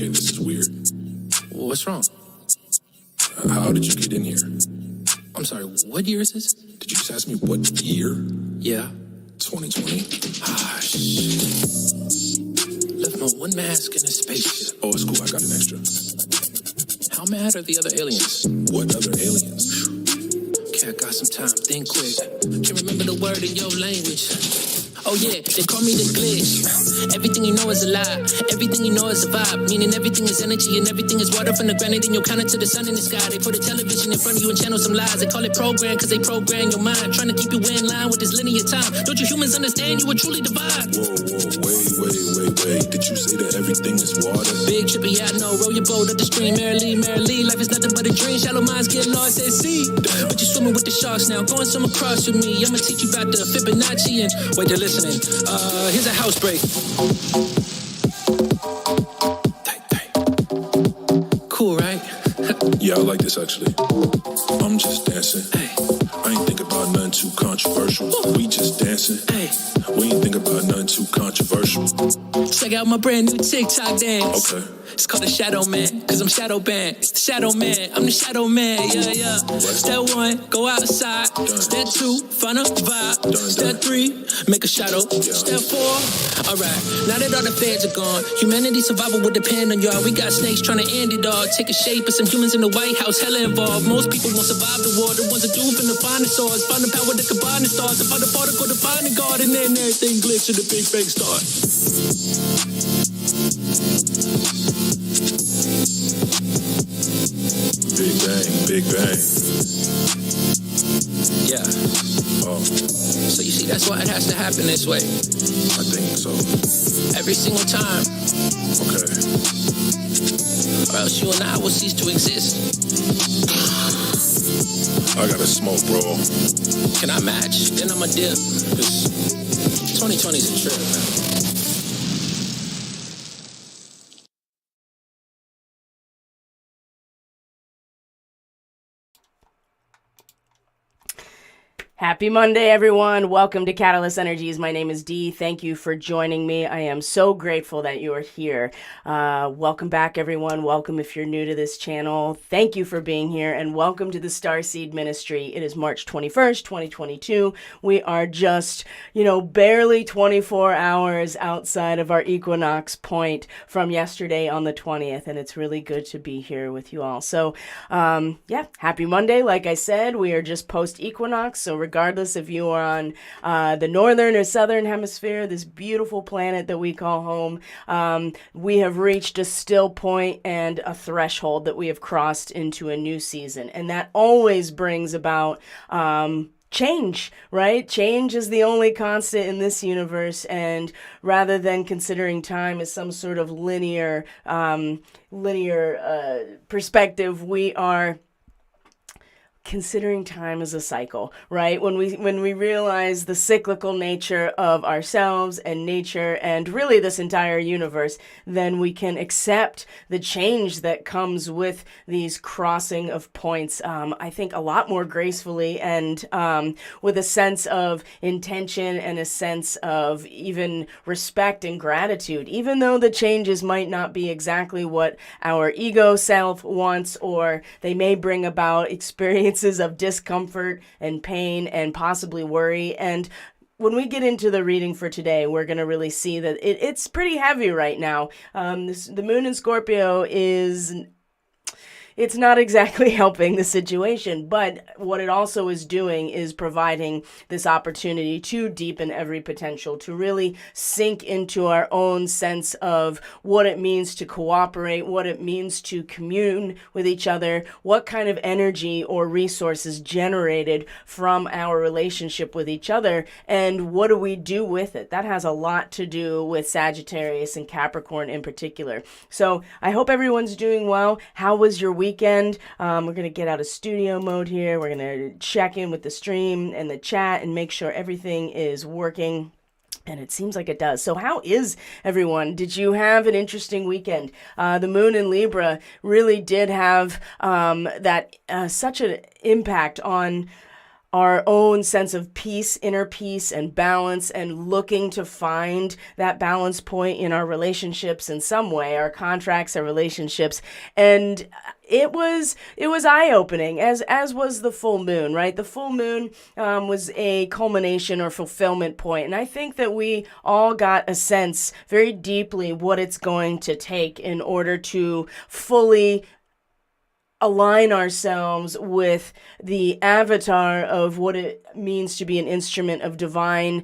Okay, this is weird. What's wrong? How did you get in here? I'm sorry, what year is this? Did you just ask me what year? Yeah. 2020. Ah, shit. Left my one mask in a spaceship. Oh, it's cool. I got an extra. How mad are the other aliens? What other aliens? Okay, I got some time. Think quick. Can't remember the word in your language. Oh yeah, they call me the glitch. Everything you know is a lie. Everything you know is a vibe. Meaning everything is energy and everything is water from the granite. Then you'll count it to the sun in the sky. They put a television in front of you and channel some lies. They call it program because they program your mind. Trying to keep you in line with this linear time. Don't you humans understand you were truly divine? Wait. Did you say that everything is water? Big trippy, yeah, I know. Roll your boat up the stream. Merrily. Life is nothing but a dream. Shallow minds get lost at sea. But you're swimming with the sharks now. Going some across with me. I'ma teach you about the Fibonacci and wait, they're listening. Here's a house break. Cool, right? Yeah, I like this actually. I'm just dancing. Hey. I ain't think about nothing too controversial. Ooh. We just dancing. Hey. We ain't think about nothing too controversial. Check out my brand new TikTok dance. Okay. It's called the Shadow Man, cause I'm shadow banned. It's the Shadow Man, I'm the Shadow Man, yeah. Right. Step 1, go outside. Done. Step 2, find a vibe. Done. Step 3, make a shadow. Yeah. Step 4, alright. Now that all the feds are gone, humanity's survival would depend on y'all. We got snakes trying to end it all. Take a shape of some humans in the White House, hella involved. Most people won't survive the war. The ones that do finna find the source, find the power to combine the stars, to find the particle to find the God, and then everything glitch to the Big Bang start. Big bang. Yeah. Oh, So you see, that's why it has to happen this way. I think so. Every single time. Okay. Or else you and I will cease to exist. I gotta smoke, bro. Can I match? Then I'ma dip. Cause 2020's a trip, man. Happy Monday, everyone. Welcome to Catalyst Energies. My name is Dee. Thank you for joining me. I am so grateful that you are here. Welcome back, everyone. Welcome if you're new to this channel. Thank you for being here, and welcome to the Starseed Ministry. It is March 21st, 2022. We are just, barely 24 hours outside of our Equinox point from yesterday on the 20th, and it's really good to be here with you all. So, happy Monday. Like I said, we are just post-Equinox, so regardless if you are on the northern or southern hemisphere, this beautiful planet that we call home, we have reached a still point and a threshold that we have crossed into a new season. And that always brings about change, right? Change is the only constant in this universe, and rather than considering time as some sort of linear perspective, we are considering time as a cycle, right? When we realize the cyclical nature of ourselves and nature and really this entire universe, then we can accept the change that comes with these crossing of points, I think a lot more gracefully and with a sense of intention and a sense of even respect and gratitude, even though the changes might not be exactly what our ego self wants, or they may bring about experiences of discomfort and pain and possibly worry. And when we get into the reading for today, we're going to really see that it's pretty heavy right now. The moon in Scorpio it's not exactly helping the situation, but what it also is doing is providing this opportunity to deepen every potential, to really sink into our own sense of what it means to cooperate, what it means to commune with each other, what kind of energy or resources generated from our relationship with each other, and what do we do with it? That has a lot to do with Sagittarius and Capricorn in particular. So I hope everyone's doing well. How was your weekend? We're going to get out of studio mode here. We're going to check in with the stream and the chat and make sure everything is working. And it seems like it does. So how is everyone? Did you have an interesting weekend? The moon in Libra really did have such an impact on our own sense of peace, inner peace and balance, and looking to find that balance point in our relationships in some way, our contracts, our relationships. And it was eye-opening, as was the full moon, right? The full moon was a culmination or fulfillment point, and I think that we all got a sense very deeply what it's going to take in order to fully align ourselves with the avatar of what it means to be an instrument of divine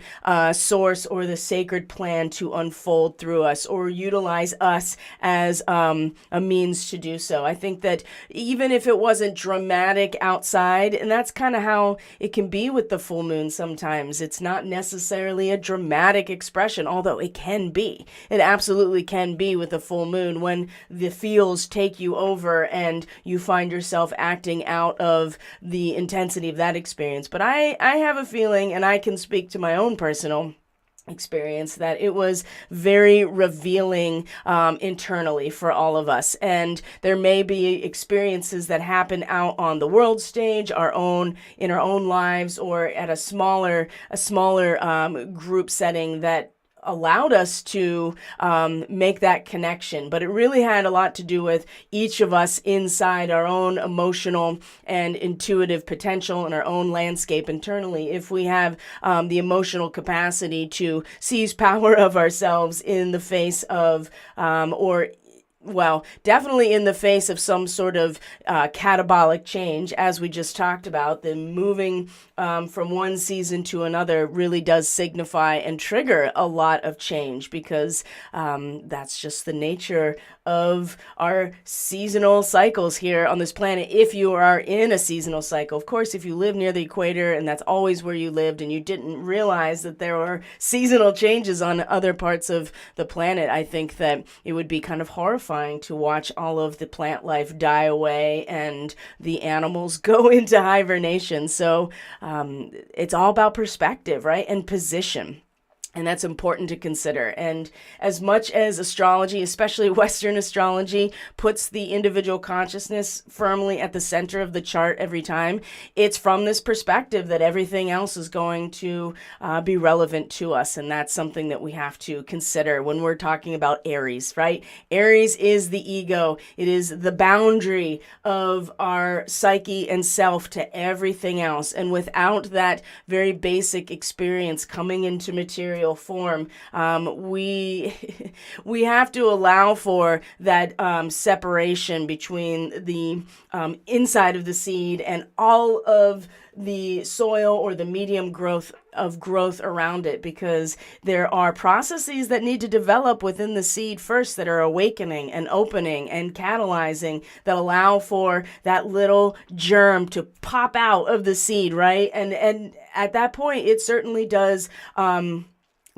source or the sacred plan to unfold through us, or utilize us as a means to do so. I think that even if it wasn't dramatic outside, and that's kind of how it can be with the full moon sometimes, it's not necessarily a dramatic expression, although it can be. It absolutely can be with the full moon when the feels take you over and you find yourself acting out of the intensity of that experience. But I have a feeling, and I can speak to my own personal experience, that it was very revealing internally for all of us. And there may be experiences that happen out on the world stage, in our own lives, or at a smaller group setting that allowed us to make that connection. But it really had a lot to do with each of us inside our own emotional and intuitive potential and our own landscape internally. If we have the emotional capacity to seize power of ourselves in the face of, definitely in the face of some sort of catabolic change, as we just talked about, the moving from one season to another really does signify and trigger a lot of change, because that's just the nature of our seasonal cycles here on this planet. If you are in a seasonal cycle, of course, if you live near the equator and that's always where you lived and you didn't realize that there were seasonal changes on other parts of the planet, I think that it would be kind of horrifying to watch all of the plant life die away and the animals go into hibernation. So it's all about perspective, right? And position. And that's important to consider. And as much as astrology, especially Western astrology, puts the individual consciousness firmly at the center of the chart every time, it's from this perspective that everything else is going to be relevant to us. And that's something that we have to consider when we're talking about Aries, right? Aries is the ego. It is the boundary of our psyche and self to everything else. And without that very basic experience coming into material form, we have to allow for that separation between the inside of the seed and all of the soil or the medium growth around it, because there are processes that need to develop within the seed first that are awakening and opening and catalyzing, that allow for that little germ to pop out of the seed, right? And at that point, it certainly does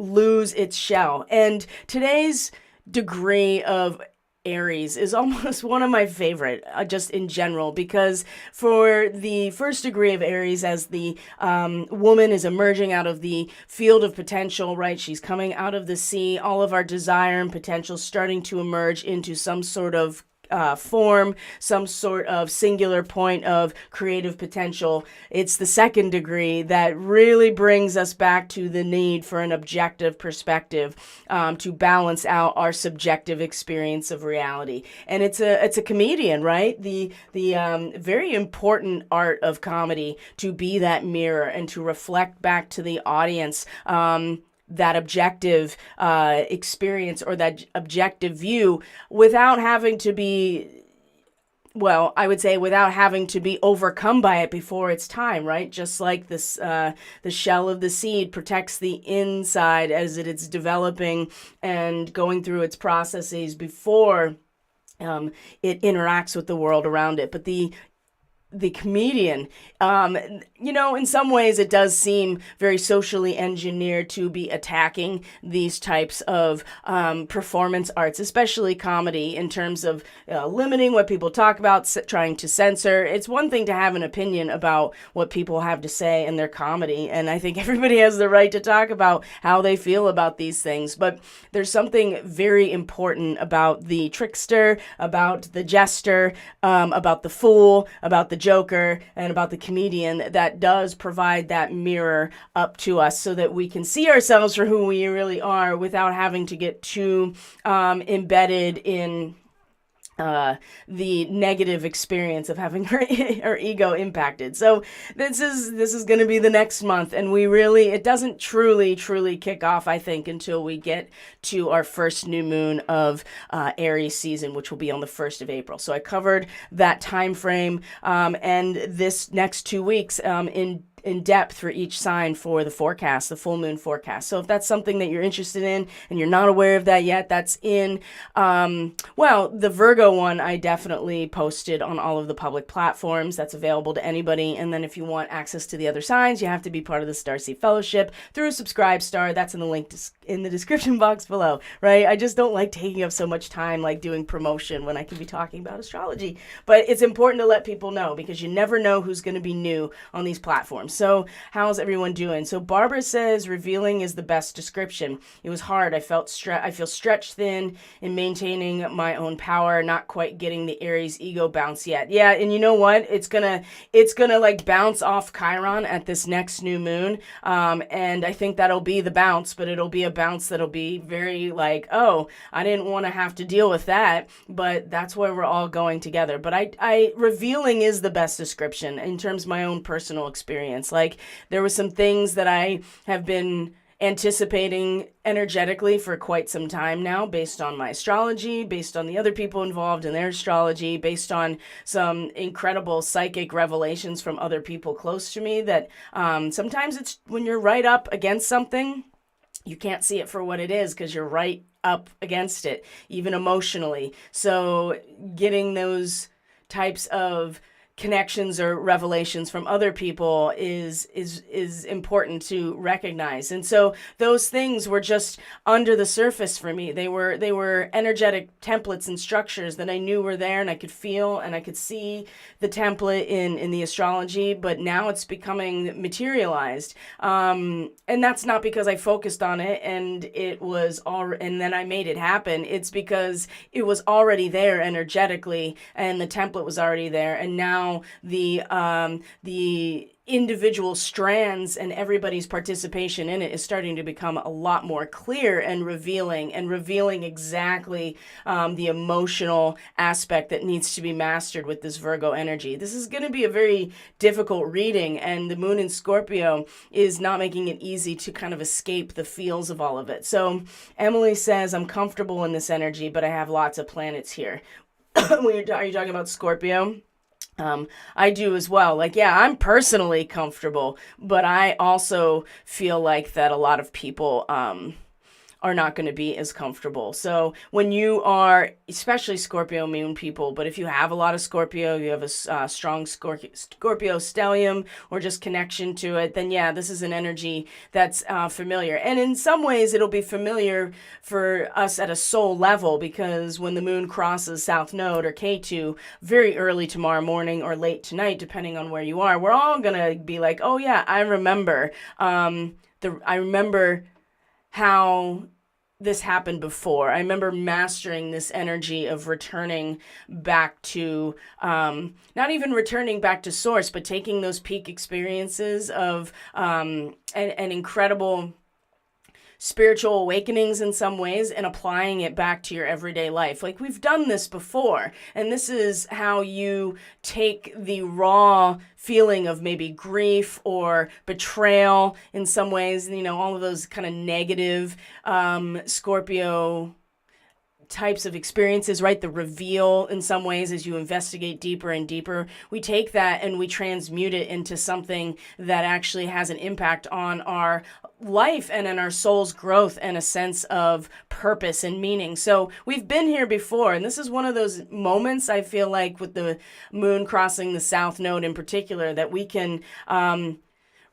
lose its shell. And today's degree of Aries is almost one of my favorite, just in general, because for the first degree of Aries, as the woman is emerging out of the field of potential, right? She's coming out of the sea, all of our desire and potential starting to emerge into some sort of form, some sort of singular point of creative potential. It's the second degree that really brings us back to the need for an objective perspective to balance out our subjective experience of reality. And it's a comedian, right? The very important art of comedy, to be that mirror and to reflect back to the audience that objective experience or that objective view without having to be, well, I would say without having to be overcome by it before it's time, right? Just like this, the shell of the seed protects the inside as it's developing and going through its processes before it interacts with the world around it. But the comedian, in some ways it does seem very socially engineered to be attacking these types of performance arts, especially comedy, in terms of limiting what people talk about, trying to censor. It's one thing to have an opinion about what people have to say in their comedy, and I think everybody has the right to talk about how they feel about these things, but there's something very important about the trickster, about the jester, about the fool, about the Joker and about the comedian that does provide that mirror up to us so that we can see ourselves for who we really are without having to get too embedded in the negative experience of having our ego impacted. So this is going to be the next month, and it doesn't truly kick off, I think, until we get to our first new moon of Aries season, which will be on the 1st of April. So I covered that time frame, and this next 2 weeks in depth for each sign for the forecast, the full moon forecast. So if that's something that you're interested in and you're not aware of that yet, that's in, the Virgo one I definitely posted on all of the public platforms. That's available to anybody. And then if you want access to the other signs, you have to be part of the Starseed Fellowship through Subscribe Star. That's in the link in the description box below, right? I just don't like taking up so much time like doing promotion when I can be talking about astrology. But it's important to let people know because you never know who's going to be new on these platforms. So how's everyone doing? So Barbara says revealing is the best description. It was hard. I feel stretched thin in maintaining my own power, not quite getting the Aries ego bounce yet. Yeah, and you know what? It's gonna like bounce off Chiron at this next new moon. And I think that'll be the bounce, but it'll be a bounce that'll be very like, oh, I didn't want to have to deal with that, but that's where we're all going together. But I revealing is the best description in terms of my own personal experience. Like there were some things that I have been anticipating energetically for quite some time now, based on my astrology, based on the other people involved in their astrology, based on some incredible psychic revelations from other people close to me that sometimes it's when you're right up against something, you can't see it for what it is because you're right up against it, even emotionally. So getting those types of connections or revelations from other people is important to recognize. And so those things were just under the surface for me. They were energetic templates and structures that I knew were there, and I could feel and I could see the template in the astrology, but now it's becoming materialized. And that's not because I focused on it and and then I made it happen. It's because it was already there energetically and the template was already there. And now the individual strands and everybody's participation in it is starting to become a lot more clear and revealing exactly the emotional aspect that needs to be mastered with this Virgo energy. This is going to be a very difficult reading, and the moon in Scorpio is not making it easy to kind of escape the feels of all of it. So Emily says, I'm comfortable in this energy, but I have lots of planets here. Are you talking about Scorpio? I do as well. Like, yeah, I'm personally comfortable, but I also feel like that a lot of people, are not going to be as comfortable. So when you are, especially Scorpio moon people, but if you have a lot of Scorpio, you have a strong Scorpio stellium or just connection to it, then yeah, this is an energy that's familiar. And in some ways, it'll be familiar for us at a soul level, because when the moon crosses South Node or K2 very early tomorrow morning or late tonight, depending on where you are, we're all going to be like, oh yeah, I remember. I remember how this happened before. I remember mastering this energy of returning back to, not even returning back to source, but taking those peak experiences of an incredible spiritual awakenings in some ways and applying it back to your everyday life. Like, we've done this before, and this is how you take the raw feeling of maybe grief or betrayal in some ways, all of those kind of negative Scorpio types of experiences, right? The reveal in some ways, as you investigate deeper and deeper, we take that and we transmute it into something that actually has an impact on our life and in our soul's growth and a sense of purpose and meaning. So we've been here before, and this is one of those moments, I feel like, with the moon crossing the South Node in particular, that we can, at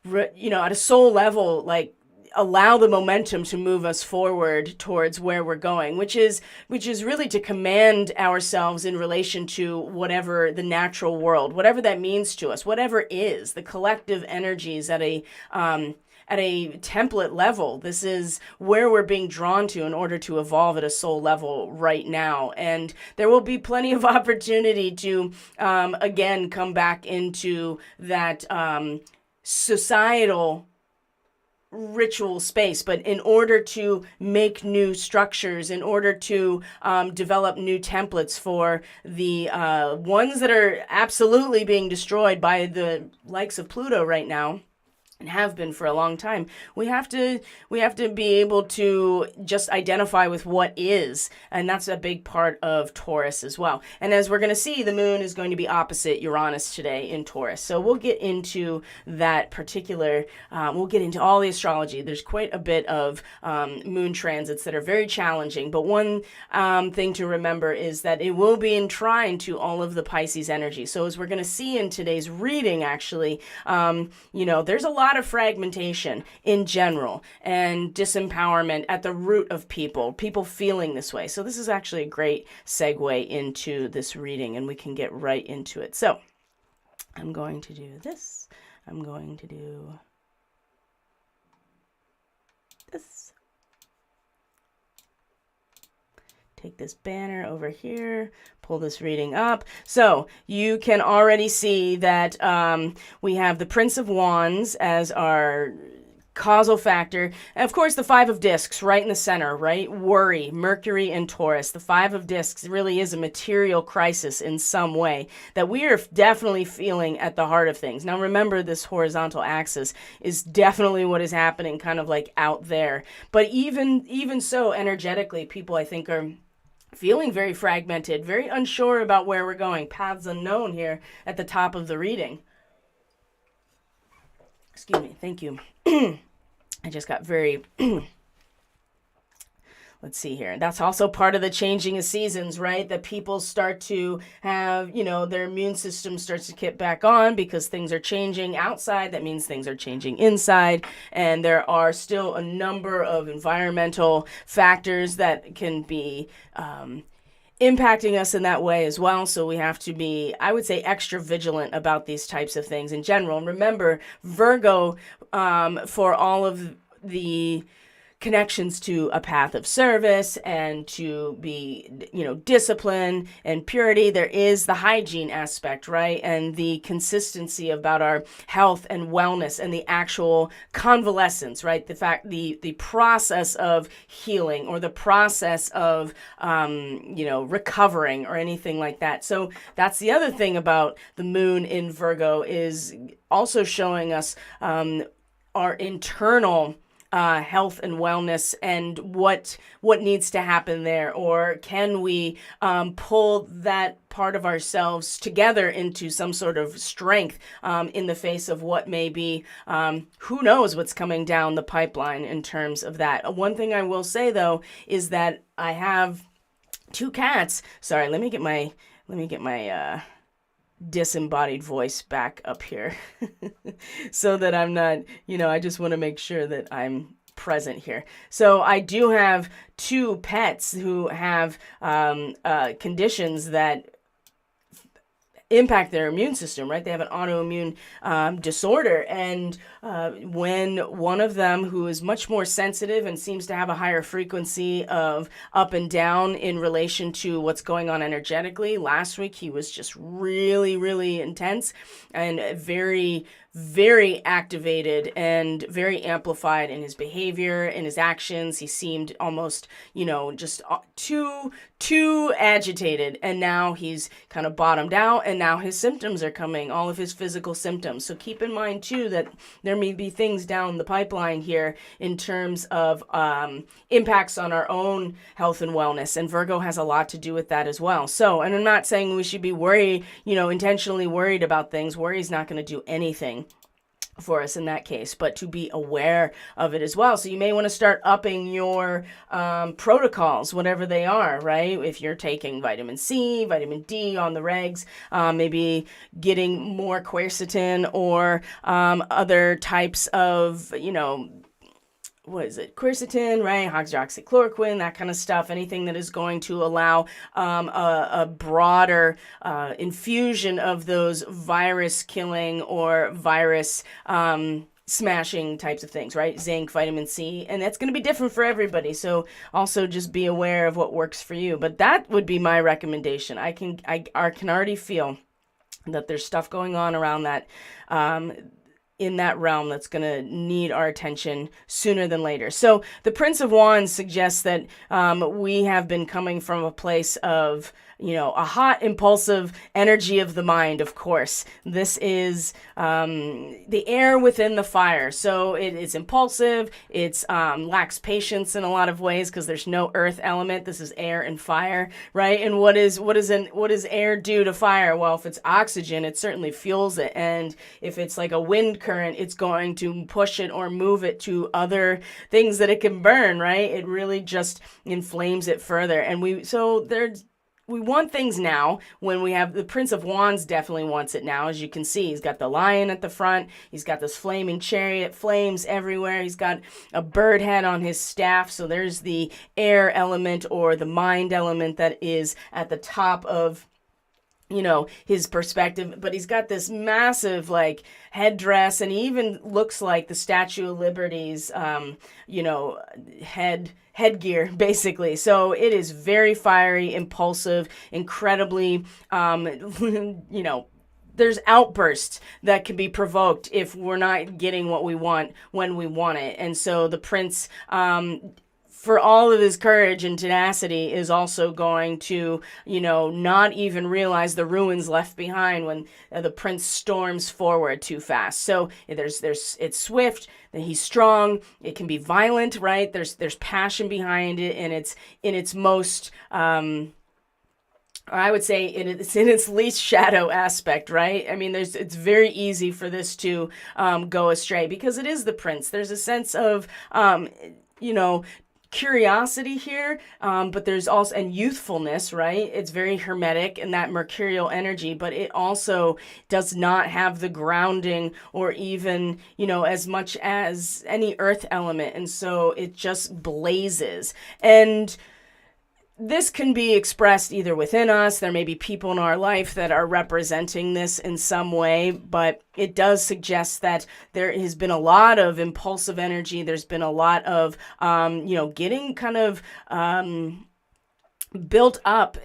a soul level, like, allow the momentum to move us forward towards where we're going, which is really to command ourselves in relation to whatever the natural world, whatever that means to us, whatever is the collective energies at template level. This is where we're being drawn to in order to evolve at a soul level right now. And there will be plenty of opportunity to, again, come back into that societal ritual space. But in order to make new structures, in order to develop new templates for the ones that are absolutely being destroyed by the likes of Pluto right now, and have been for a long time, we have to be able to just identify with what is, and that's a big part of Taurus as well. And as we're going to see, the moon is going to be opposite Uranus today in Taurus, so we'll get into that particular we'll get into all the astrology. There's quite a bit of moon transits that are very challenging, but one thing to remember is that it will be in trine to all of the Pisces energy. So as we're going to see in today's reading, actually, there's a lot of fragmentation in general and disempowerment at the root of people feeling this way. So this is actually a great segue into this reading, and we can get right into it. So I'm going to do this. I'm going to do this. Take this banner over here, pull this reading up. So you can already see that we have the Prince of Wands as our causal factor. And of course, the Five of Discs right in the center, right? Worry, Mercury and Taurus. The Five of Discs really is a material crisis in some way that we are definitely feeling at the heart of things. Now, remember, this horizontal axis is definitely what is happening kind of like out there. But even so, energetically, people, I think, are feeling very fragmented, very unsure about where we're going. Paths unknown here at the top of the reading. Excuse me. Thank you. I just got very... Let's see here. That's also part of the changing of seasons, right? That people start to have, their immune system starts to kick back on because things are changing outside. That means things are changing inside. And there are still a number of environmental factors that can be impacting us in that way as well. So we have to be, I would say, extra vigilant about these types of things in general. And remember, Virgo, for all of the connections to a path of service and to be, discipline and purity, there is the hygiene aspect, right? And the consistency about our health and wellness and the actual convalescence, right? The process of healing or the process of, recovering or anything like that. So that's the other thing about the moon in Virgo, is also showing us our internal health and wellness and what needs to happen there, or can we pull that part of ourselves together into some sort of strength in the face of what may be, who knows what's coming down the pipeline in terms of that. One thing I will say though is that I have two cats. Sorry, let me get my disembodied voice back up here so that I'm not, I just want to make sure that I'm present here. So I do have two pets who have conditions that impact their immune system, right? They have an autoimmune disorder. And when one of them, who is much more sensitive and seems to have a higher frequency of up and down in relation to what's going on energetically, last week he was just really, really intense and very, very activated and very amplified in his behavior, in his actions. He seemed almost, just too agitated. And now he's kind of bottomed out, and now his symptoms are coming, all of his physical symptoms. So keep in mind too that there may be things down the pipeline here in terms of impacts on our own health and wellness. And Virgo has a lot to do with that as well. So, and I'm not saying we should be intentionally worried about things. Worry is not going to do anything for us in that case, but to be aware of it as well. So you may want to start upping your protocols, whatever they are, right? If you're taking vitamin C, vitamin D on the regs, maybe getting more quercetin or other types of, quercetin, right? Hydroxychloroquine, that kind of stuff. Anything that is going to allow a broader infusion of those virus killing or virus smashing types of things, right? Zinc, vitamin C, and that's going to be different for everybody. So also just be aware of what works for you. But that would be my recommendation. I can already feel that there's stuff going on around that, in that realm that's going to need our attention sooner than later. So the Prince of Wands suggests that we have been coming from a place of, a hot, impulsive energy of the mind, of course. This is the air within the fire. So it is impulsive. It's lacks patience in a lot of ways because there's no earth element. This is air and fire, right? And what does air do to fire? Well, if it's oxygen, it certainly fuels it. And if it's like a wind current, it's going to push it or move it to other things that it can burn, right? It really just inflames it further. And we want things now. When we have the Prince of Wands, definitely wants it now. As you can see, he's got the lion at the front. He's got this flaming chariot, flames everywhere. He's got a bird head on his staff. So there's the air element or the mind element that is at the top of his perspective, but he's got this massive headdress, and he even looks like the Statue of Liberty's headgear, basically. So it is very fiery, impulsive, incredibly there's outbursts that can be provoked if we're not getting what we want when we want it. And so the prince, for all of his courage and tenacity, is also going to, not even realize the ruins left behind when the prince storms forward too fast. So it's swift, he's strong, it can be violent, right? There's passion behind it, and it's in its most, I would say it's in its least shadow aspect, right? I mean, it's very easy for this to go astray because it is the prince. There's a sense of, curiosity here, but there's also, and youthfulness, right? It's very hermetic and that mercurial energy, but it also does not have the grounding or even, as much as any earth element. And so it just blazes. And this can be expressed either within us. There may be people in our life that are representing this in some way, but it does suggest that there has been a lot of impulsive energy. There's been a lot of, getting kind of built up,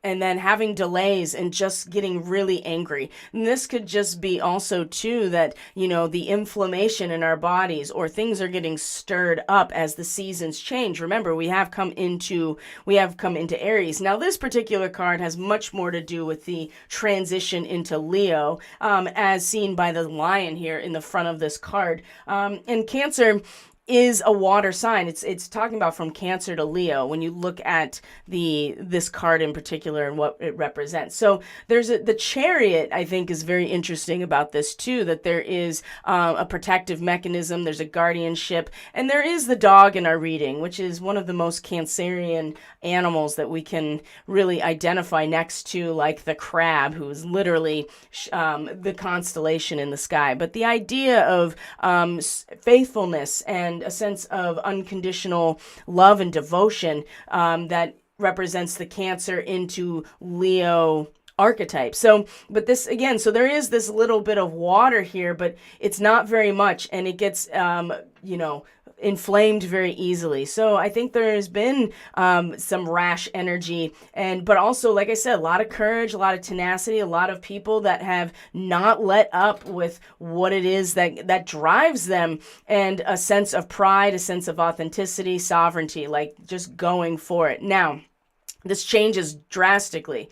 and then having delays and just getting really angry. And this could just be also too that, the inflammation in our bodies or things are getting stirred up as the seasons change. Remember, we have come into Aries. Now, this particular card has much more to do with the transition into Leo, as seen by the lion here in the front of this card. And Cancer is a water sign. It's talking about from Cancer to Leo when you look at this card in particular and what it represents. So there's the Chariot, I think, is very interesting about this too, that there is a protective mechanism, there's a guardianship, and there is the dog in our reading, which is one of the most Cancerian animals that we can really identify next to, like the crab, who is literally the constellation in the sky. But the idea of faithfulness and a sense of unconditional love and devotion that represents the Cancer into Leo archetype. So, but this again, so there is this little bit of water here, but it's not very much, and it gets, inflamed very easily. So I think there has been some rash energy, but also, like I said, a lot of courage, a lot of tenacity, a lot of people that have not let up with what it is that drives them, and a sense of pride, a sense of authenticity, sovereignty, like just going for it. Now, this changes drastically.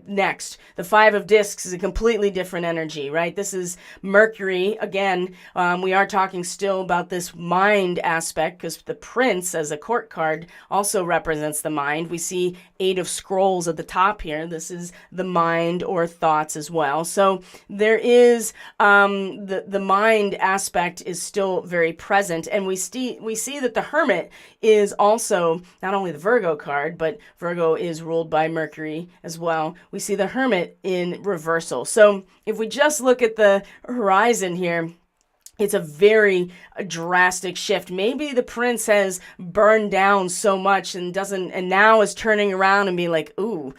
Next, the Five of Discs is a completely different energy, right? This is Mercury. Again, we are talking still about this mind aspect because the Prince, as a court card, also represents the mind. We see Eight of Scrolls at the top here. This is the mind or thoughts as well. So there is the mind aspect is still very present, and we see that the Hermit is also not only the Virgo card, but Virgo is ruled by Mercury as well. We see the Hermit in reversal. So if we just look at the horizon here, it's a very drastic shift. Maybe the prince has burned down so much and now is turning around and being like, ooh,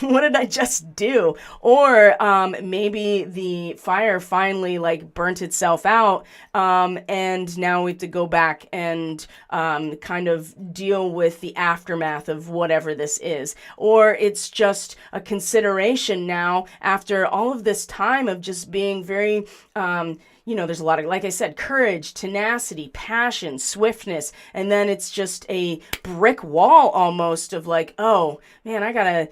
what did I just do? Or maybe the fire finally like burnt itself out, and now we have to go back and kind of deal with the aftermath of whatever this is. Or it's just a consideration now after all of this time of just being very there's a lot of, like I said, courage, tenacity, passion, swiftness, and then it's just a brick wall almost of like, oh man, I got a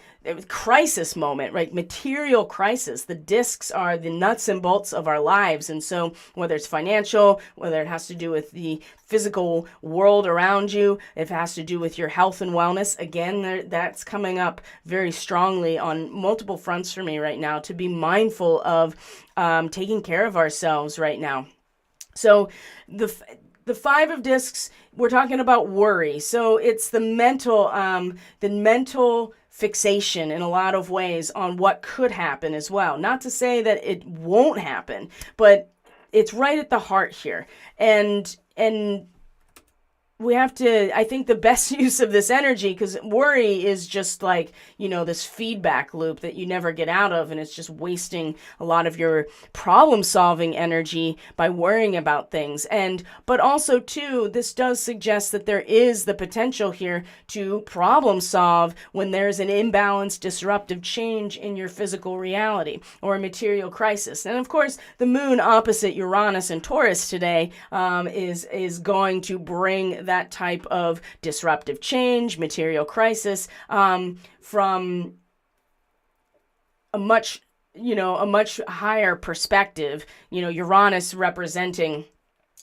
crisis moment, right? Material crisis. The discs are the nuts and bolts of our lives. And so whether it's financial, whether it has to do with the physical world around you, if it has to do with your health and wellness, again, that's coming up very strongly on multiple fronts for me right now, to be mindful of taking care of ourselves right now. So the Five of Discs, we're talking about worry. So it's the mental fixation in a lot of ways on what could happen as well. Not to say that it won't happen, but it's right at the heart here. And we have to, I think the best use of this energy, because worry is just like, this feedback loop that you never get out of, and it's just wasting a lot of your problem solving energy by worrying about things. But also too, this does suggest that there is the potential here to problem solve when there's an imbalanced, disruptive change in your physical reality or a material crisis. And of course, the moon opposite Uranus and Taurus today is going to bring that type of disruptive change, material crisis, from a much higher perspective. Uranus representing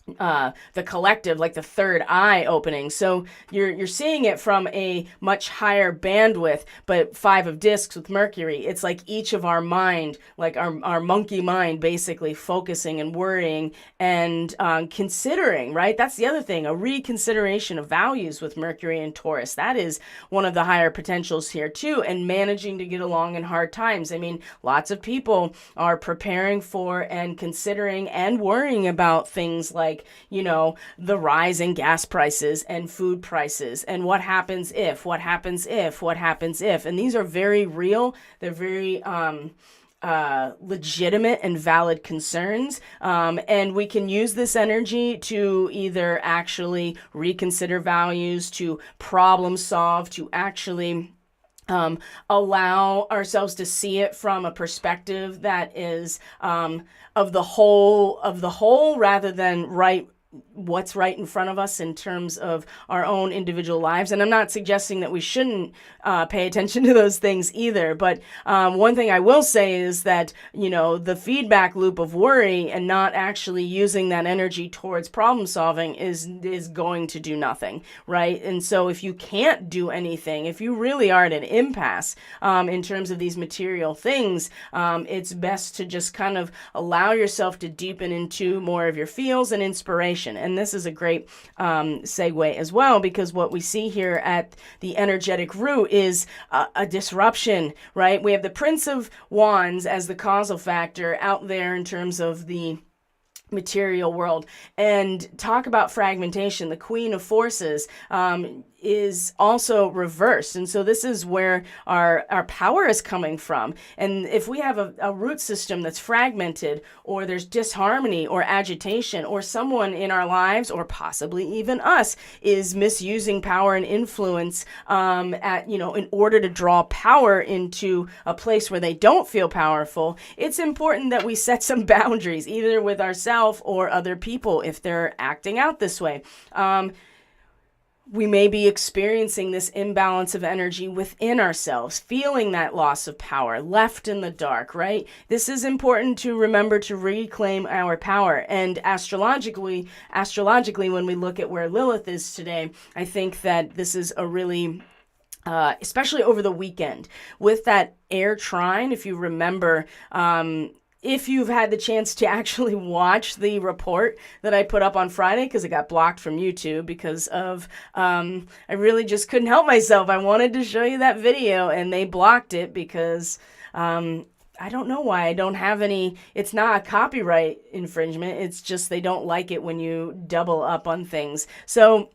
the collective, like the third eye opening. So you're seeing it from a much higher bandwidth, but Five of Discs with Mercury, it's like each of our mind, like our monkey mind, basically focusing and worrying and considering, right? That's the other thing, a reconsideration of values with Mercury and Taurus. That is one of the higher potentials here too, and managing to get along in hard times. I mean, lots of people are preparing for and considering and worrying about things like, the rise in gas prices and food prices and what happens if, and these are very real. They're very legitimate and valid concerns. And we can use this energy to either actually reconsider values, to problem solve, to actually allow ourselves to see it from a perspective that is of the whole rather than what's right in front of us in terms of our own individual lives. And I'm not suggesting that we shouldn't pay attention to those things either. But one thing I will say is that, the feedback loop of worry and not actually using that energy towards problem solving is going to do nothing, right? And so if you can't do anything, if you really are at an impasse in terms of these material things, it's best to just kind of allow yourself to deepen into more of your feels and inspiration. And this is a great segue as well, because what we see here at the energetic root is a disruption, right? We have the Prince of Wands as the causal factor out there in terms of the material world, and talk about fragmentation. The Queen of Forces is also reversed. And so this is where our power is coming from. And if we have a root system that's fragmented, or there's disharmony or agitation, or someone in our lives, or possibly even us, is misusing power and influence in order to draw power into a place where they don't feel powerful, it's important that we set some boundaries, either with ourselves or other people if they're acting out this way. We may be experiencing this imbalance of energy within ourselves, feeling that loss of power, left in the dark, right? This is important to remember, to reclaim our power. And astrologically, when we look at where Lilith is today, I think that this is a really especially over the weekend with that air trine. If you remember, if you've had the chance to actually watch the report that I put up on Friday, because it got blocked from YouTube because of, I really just couldn't help myself. I wanted to show you that video and they blocked it because, I I don't know why I don't have any. It's not a copyright infringement. It's just they don't like it when you double up on things. So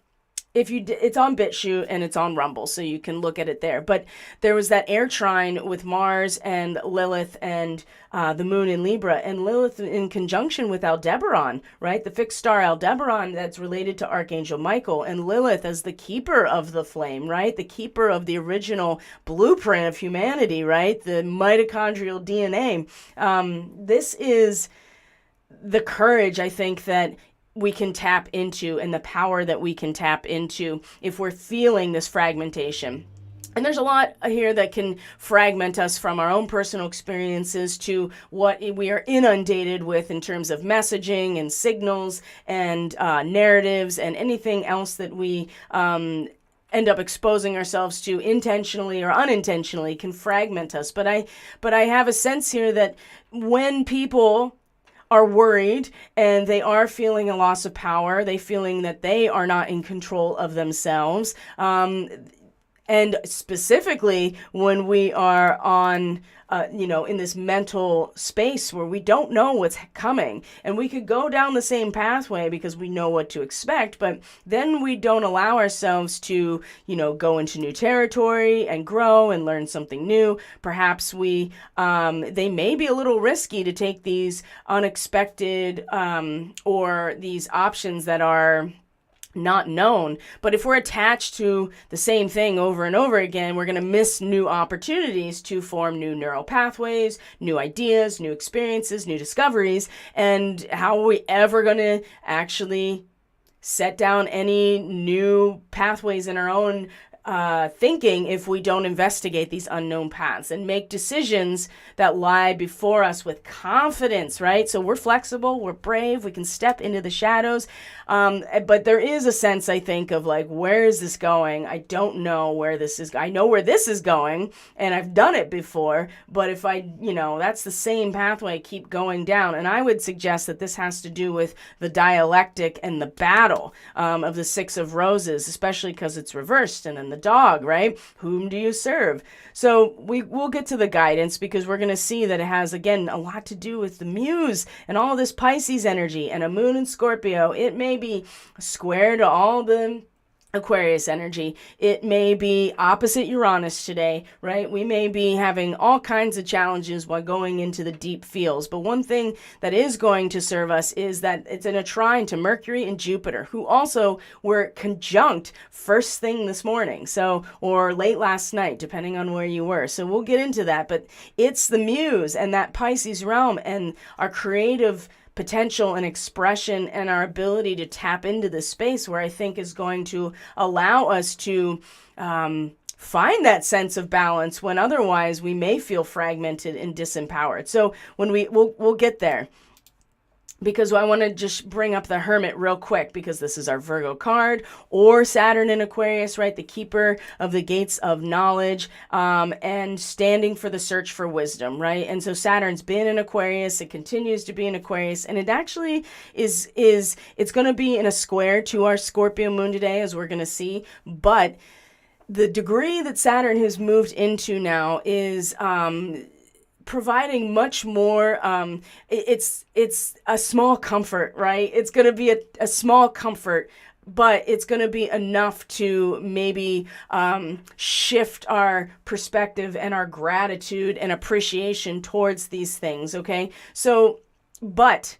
it's on BitChute and it's on Rumble, so you can look at it there. But there was that air trine with Mars and Lilith and the moon in Libra, and Lilith in conjunction with Aldebaran, right? The fixed star Aldebaran that's related to Archangel Michael, and Lilith as the keeper of the flame, right? The keeper of the original blueprint of humanity, right? The mitochondrial DNA. This is the courage, I think, that we can tap into, and the power that we can tap into if we're feeling this fragmentation. And there's a lot here that can fragment us, from our own personal experiences to what we are inundated with in terms of messaging and signals and narratives and anything else that we end up exposing ourselves to intentionally or unintentionally can fragment us. But I have a sense here that when people are worried and they are feeling a loss of power, they feeling that they are not in control of themselves, and specifically when we are on in this mental space where we don't know what's coming, and we could go down the same pathway because we know what to expect, but then we don't allow ourselves to, go into new territory and grow and learn something new. Perhaps they may be a little risky to take these unexpected or these options that are not known. But if we're attached to the same thing over and over again, we're going to miss new opportunities to form new neural pathways, new ideas, new experiences, new discoveries. And how are we ever going to actually set down any new pathways in our own thinking if we don't investigate these unknown paths and make decisions that lie before us with confidence, right? So we're flexible, we're brave, we can step into the shadows. But there is a sense, I think, of like, where is this going? I don't know where this is. I know where this is going, and I've done it before, but if that's the same pathway I keep going down. And I would suggest that this has to do with the dialectic and the battle of the Six of Roses, especially because it's reversed, and then the dog, right? Whom do you serve? So we'll get to the guidance, because we're going to see that it has, again, a lot to do with the muse and all this Pisces energy, and a moon in Scorpio. It may be square to all the Aquarius energy. It may be opposite Uranus today, right? We may be having all kinds of challenges while going into the deep fields. But one thing that is going to serve us is that it's in a trine to Mercury and Jupiter, who also were conjunct first thing this morning, or late last night, depending on where you were. So we'll get into that. But it's the muse and that Pisces realm and our creative potential and expression and our ability to tap into this space where I think is going to allow us to find that sense of balance when otherwise we may feel fragmented and disempowered. So when we'll get there, because I want to just bring up the Hermit real quick, because this is our Virgo card, or Saturn in Aquarius, right? The keeper of the gates of knowledge, and standing for the search for wisdom, right? And so Saturn's been in Aquarius, it continues to be in Aquarius, and it actually it's going to be in a square to our Scorpio moon today, as we're going to see. But the degree that Saturn has moved into now is providing much more. It's a small comfort, right? It's going to be a small comfort, but it's going to be enough to maybe shift our perspective and our gratitude and appreciation towards these things, okay? So, but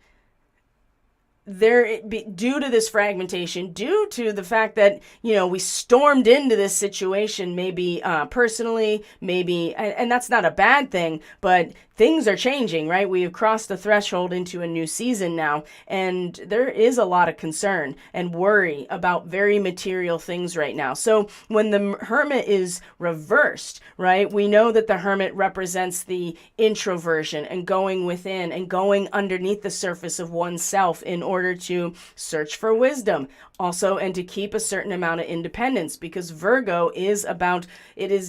due to this fragmentation, due to the fact that, we stormed into this situation, maybe personally, maybe, and that's not a bad thing, but things are changing, right? We have crossed the threshold into a new season now, and there is a lot of concern and worry about very material things right now. So when the Hermit is reversed, right, we know that the Hermit represents the introversion and going within and going underneath the surface of oneself in order to search for wisdom, also, and to keep a certain amount of independence, because Virgo is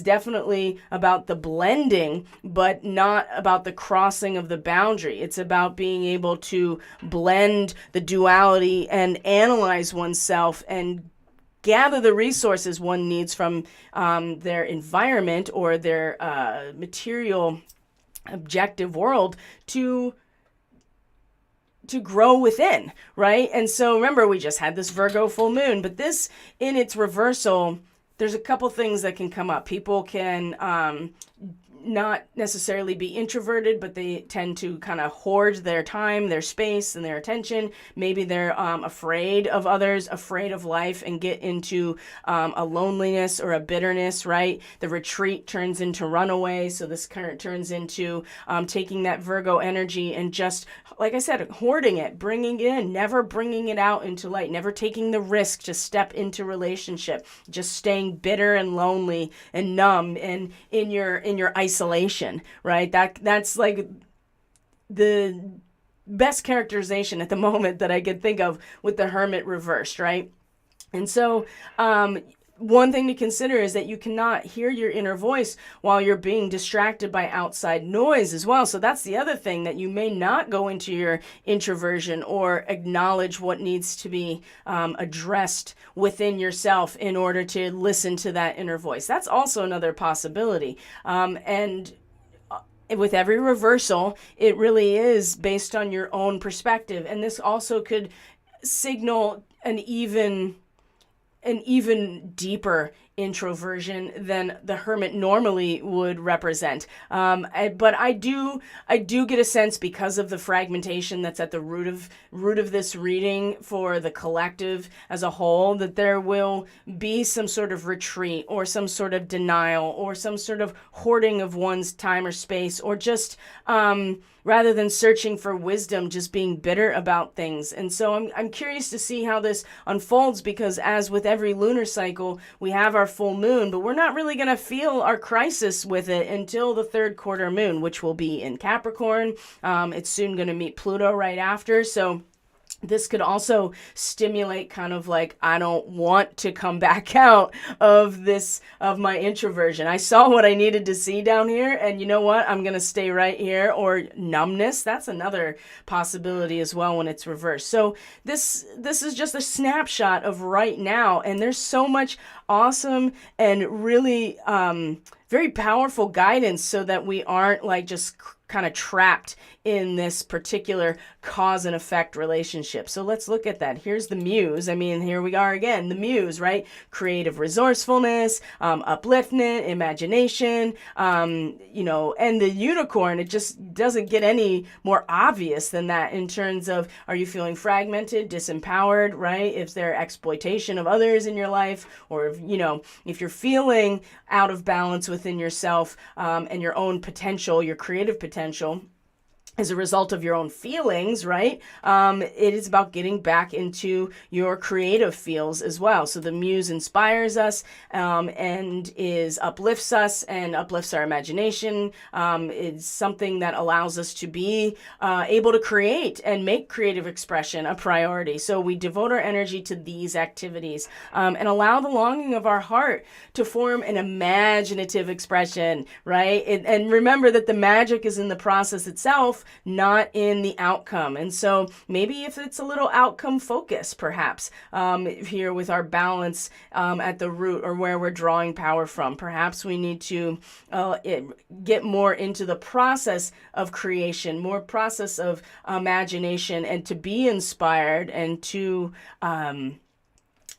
definitely about the blending, but not about the crossing of the boundary. It's about being able to blend the duality and analyze oneself and gather the resources one needs from their environment or their material objective world to grow within, right? And so remember, we just had this Virgo full moon, but this in its reversal, there's a couple things that can come up. People can not necessarily be introverted, but they tend to kind of hoard their time, their space, and their attention. Maybe they're afraid of others, afraid of life, and get into a loneliness or a bitterness, right? The retreat turns into runaway. So this current turns into taking that Virgo energy and just, like I said, hoarding it, bringing it in, never bringing it out into light, never taking the risk to step into relationship, just staying bitter and lonely and numb and in your isolation, right? That's like the best characterization at the moment that I could think of with the Hermit reversed, right? And so one thing to consider is that you cannot hear your inner voice while you're being distracted by outside noise as well. So that's the other thing, that you may not go into your introversion or acknowledge what needs to be addressed within yourself in order to listen to that inner voice. That's also another possibility. And with every reversal, it really is based on your own perspective. And this also could signal an even deeper introversion than the Hermit normally would represent. But I do get a sense, because of the fragmentation that's at the root of this reading for the collective as a whole, that there will be some sort of retreat or some sort of denial or some sort of hoarding of one's time or space, or just rather than searching for wisdom, just being bitter about things. And so I'm curious to see how this unfolds, because as with every lunar cycle, we have our full moon, but we're not really going to feel our crisis with it until the third quarter moon, which will be in Capricorn. It's soon going to meet Pluto right after. So this could also stimulate kind of like, I don't want to come back out of my introversion. I saw what I needed to see down here, and you know what? I'm going to stay right here. Or numbness. That's another possibility as well when it's reversed. So this is just a snapshot of right now, and there's so much awesome and really very powerful guidance, so that we aren't like just kind of trapped in this particular cause and effect relationship. So let's look at that. Here's the muse. I mean, here we are again, the muse, right? Creative resourcefulness, upliftment, imagination, and the unicorn. It just doesn't get any more obvious than that in terms of, are you feeling fragmented, disempowered, right? If there exploitation of others in your life, or if you're feeling out of balance within yourself and your own potential, your creative potential, as a result of your own feelings, right? It is about getting back into your creative fields as well. So the muse inspires us and uplifts us and uplifts our imagination. It's something that allows us to be able to create and make creative expression a priority. So we devote our energy to these activities and allow the longing of our heart to form an imaginative expression, right? And remember that the magic is in the process itself, not in the outcome. And so maybe if it's a little outcome focused, perhaps here with our balance at the root, or where we're drawing power from, perhaps we need to get more into the process of creation, more process of imagination, and to be inspired and to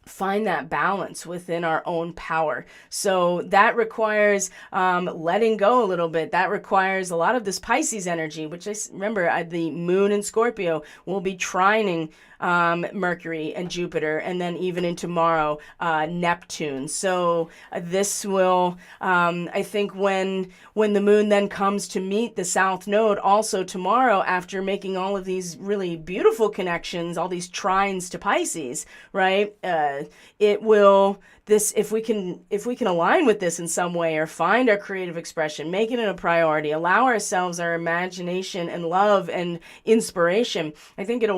find that balance within our own power. So that requires letting go a little bit. That requires a lot of this Pisces energy, which remember the moon in Scorpio will be trining Mercury and Jupiter, and then even in tomorrow, Neptune. So this will, I think when the moon then comes to meet the South Node also tomorrow, after making all of these really beautiful connections, all these trines to Pisces, right? It will, if we can align with this in some way, or find our creative expression, make it a priority, allow ourselves our imagination and love and inspiration, I think it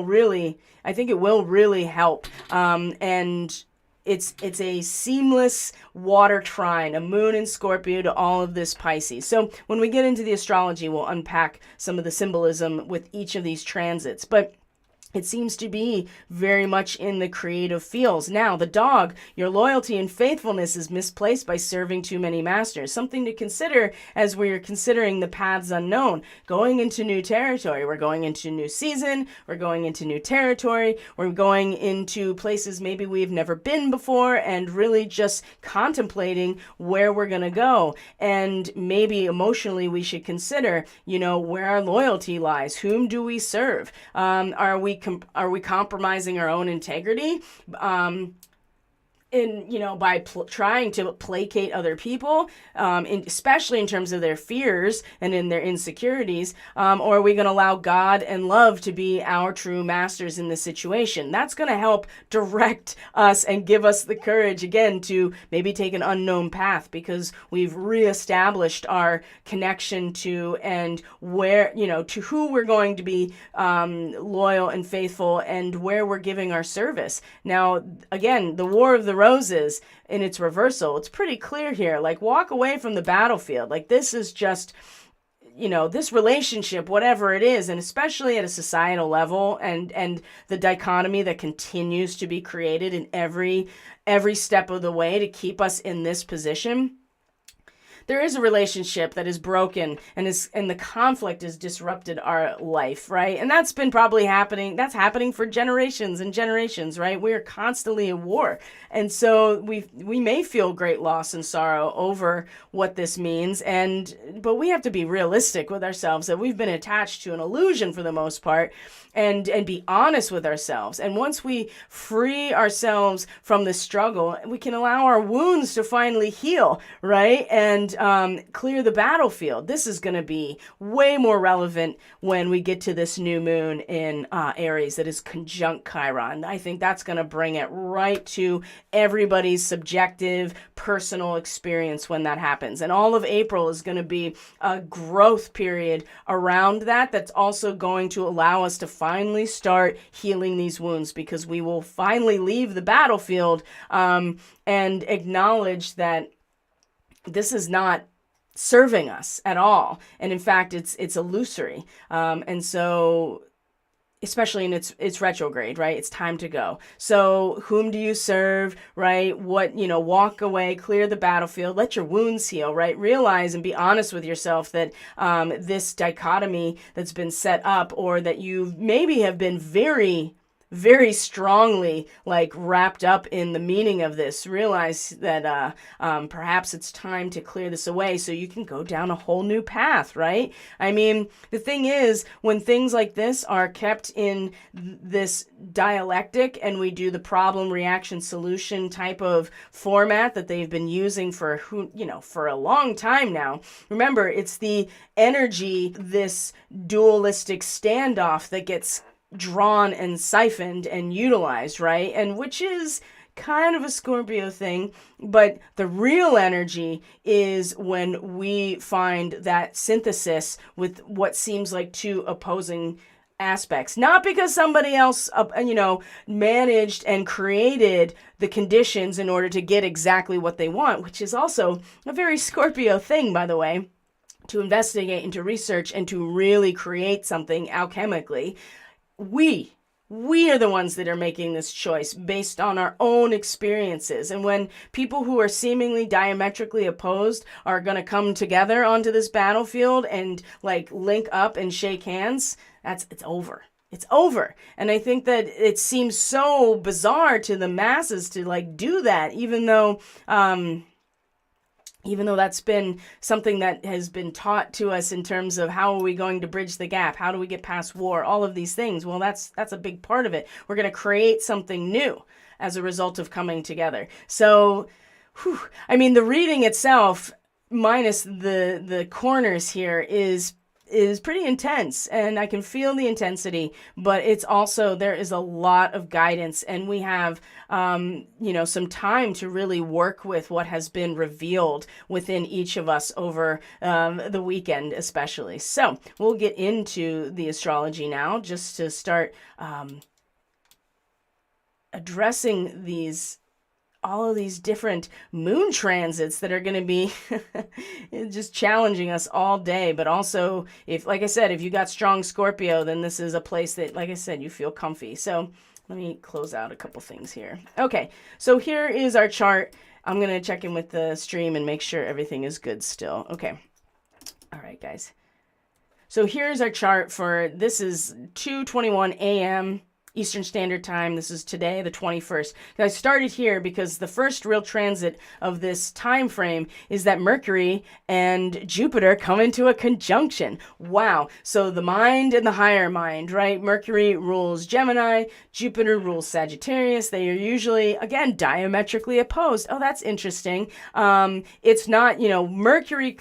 will really help. And it's a seamless water trine, a moon in Scorpio to all of this Pisces. So when we get into the astrology, we'll unpack some of the symbolism with each of these transits. But it seems to be very much in the creative fields. Now, the dog, your loyalty and faithfulness is misplaced by serving too many masters. Something to consider as we're considering the paths unknown. Going into new territory. We're going into new season. We're going into new territory. We're going into places maybe we've never been before, and really just contemplating where we're going to go. And maybe emotionally we should consider, where our loyalty lies. Whom do we serve? Are we compromising our own integrity? By trying to placate other people, especially in terms of their fears and in their insecurities, or are we going to allow God and love to be our true masters in this situation? That's going to help direct us and give us the courage, again, to maybe take an unknown path, because we've reestablished our connection to and where, to who we're going to be loyal and faithful, and where we're giving our service. Now, again, the War of the Roses in its reversal, it's pretty clear here. Like, walk away from the battlefield. Like, this is just, this relationship, whatever it is, and especially at a societal level, and the dichotomy that continues to be created in every step of the way to keep us in this position. There is a relationship that is broken, and the conflict has disrupted our life, right? And that's been probably happening. That's happening for generations and generations, right? We are constantly at war. And so we may feel great loss and sorrow over what this means, but we have to be realistic with ourselves that we've been attached to an illusion for the most part, and be honest with ourselves. And once we free ourselves from the struggle, we can allow our wounds to finally heal, right? And clear the battlefield. This is going to be way more relevant when we get to this new moon in Aries that is conjunct Chiron. I think that's going to bring it right to everybody's subjective, personal experience when that happens. And all of April is going to be a growth period around that. That's also going to allow us to finally start healing these wounds, because we will finally leave the battlefield and acknowledge that this is not serving us at all. And in fact, it's illusory. And so, especially in its retrograde, right? It's time to go. So whom do you serve, right? Walk away, clear the battlefield, let your wounds heal, right? Realize and be honest with yourself that this dichotomy that's been set up, or that you maybe have been very, very strongly wrapped up in the meaning of this. Realize that perhaps it's time to clear this away so you can go down a whole new path, right? I mean, the thing is, when things like this are kept in this dialectic, and we do the problem, reaction, solution type of format that they've been using for a long time now. Remember, it's the energy, this dualistic standoff that gets drawn and siphoned and utilized, right? And which is kind of a Scorpio thing, but the real energy is when we find that synthesis with what seems like two opposing aspects, not because somebody else, managed and created the conditions in order to get exactly what they want, which is also a very Scorpio thing, by the way, to investigate and to research and to really create something alchemically. We are the ones that are making this choice based on our own experiences. And when people who are seemingly diametrically opposed are going to come together onto this battlefield and link up and shake hands, it's over. It's over. And I think that it seems so bizarre to the masses to do that, even though that's been something that has been taught to us in terms of how are we going to bridge the gap? How do we get past war? All of these things. Well, that's a big part of it. We're going to create something new as a result of coming together. So, the reading itself, minus the corners here, is pretty intense, and I can feel the intensity, but it's also, there is a lot of guidance, and we have, some time to really work with what has been revealed within each of us over the weekend, especially. So we'll get into the astrology now, just to start addressing these all of these different moon transits that are going to be just challenging us all day. But also, if, like I said, if you got strong Scorpio, then this is a place that, like I said, you feel comfy. So let me close out a couple things here. Okay, so here is our chart. I'm going to check in with the stream and make sure everything is good still. Okay. All right, guys. So here's our chart for, this is 2:21 a.m. Eastern Standard Time. This is today, the 21st. I started here because the first real transit of this time frame is that Mercury and Jupiter come into a conjunction. Wow. So the mind and the higher mind, right? Mercury rules Gemini, Jupiter rules Sagittarius. They are usually, again, diametrically opposed. Oh, that's interesting. It's not, Mercury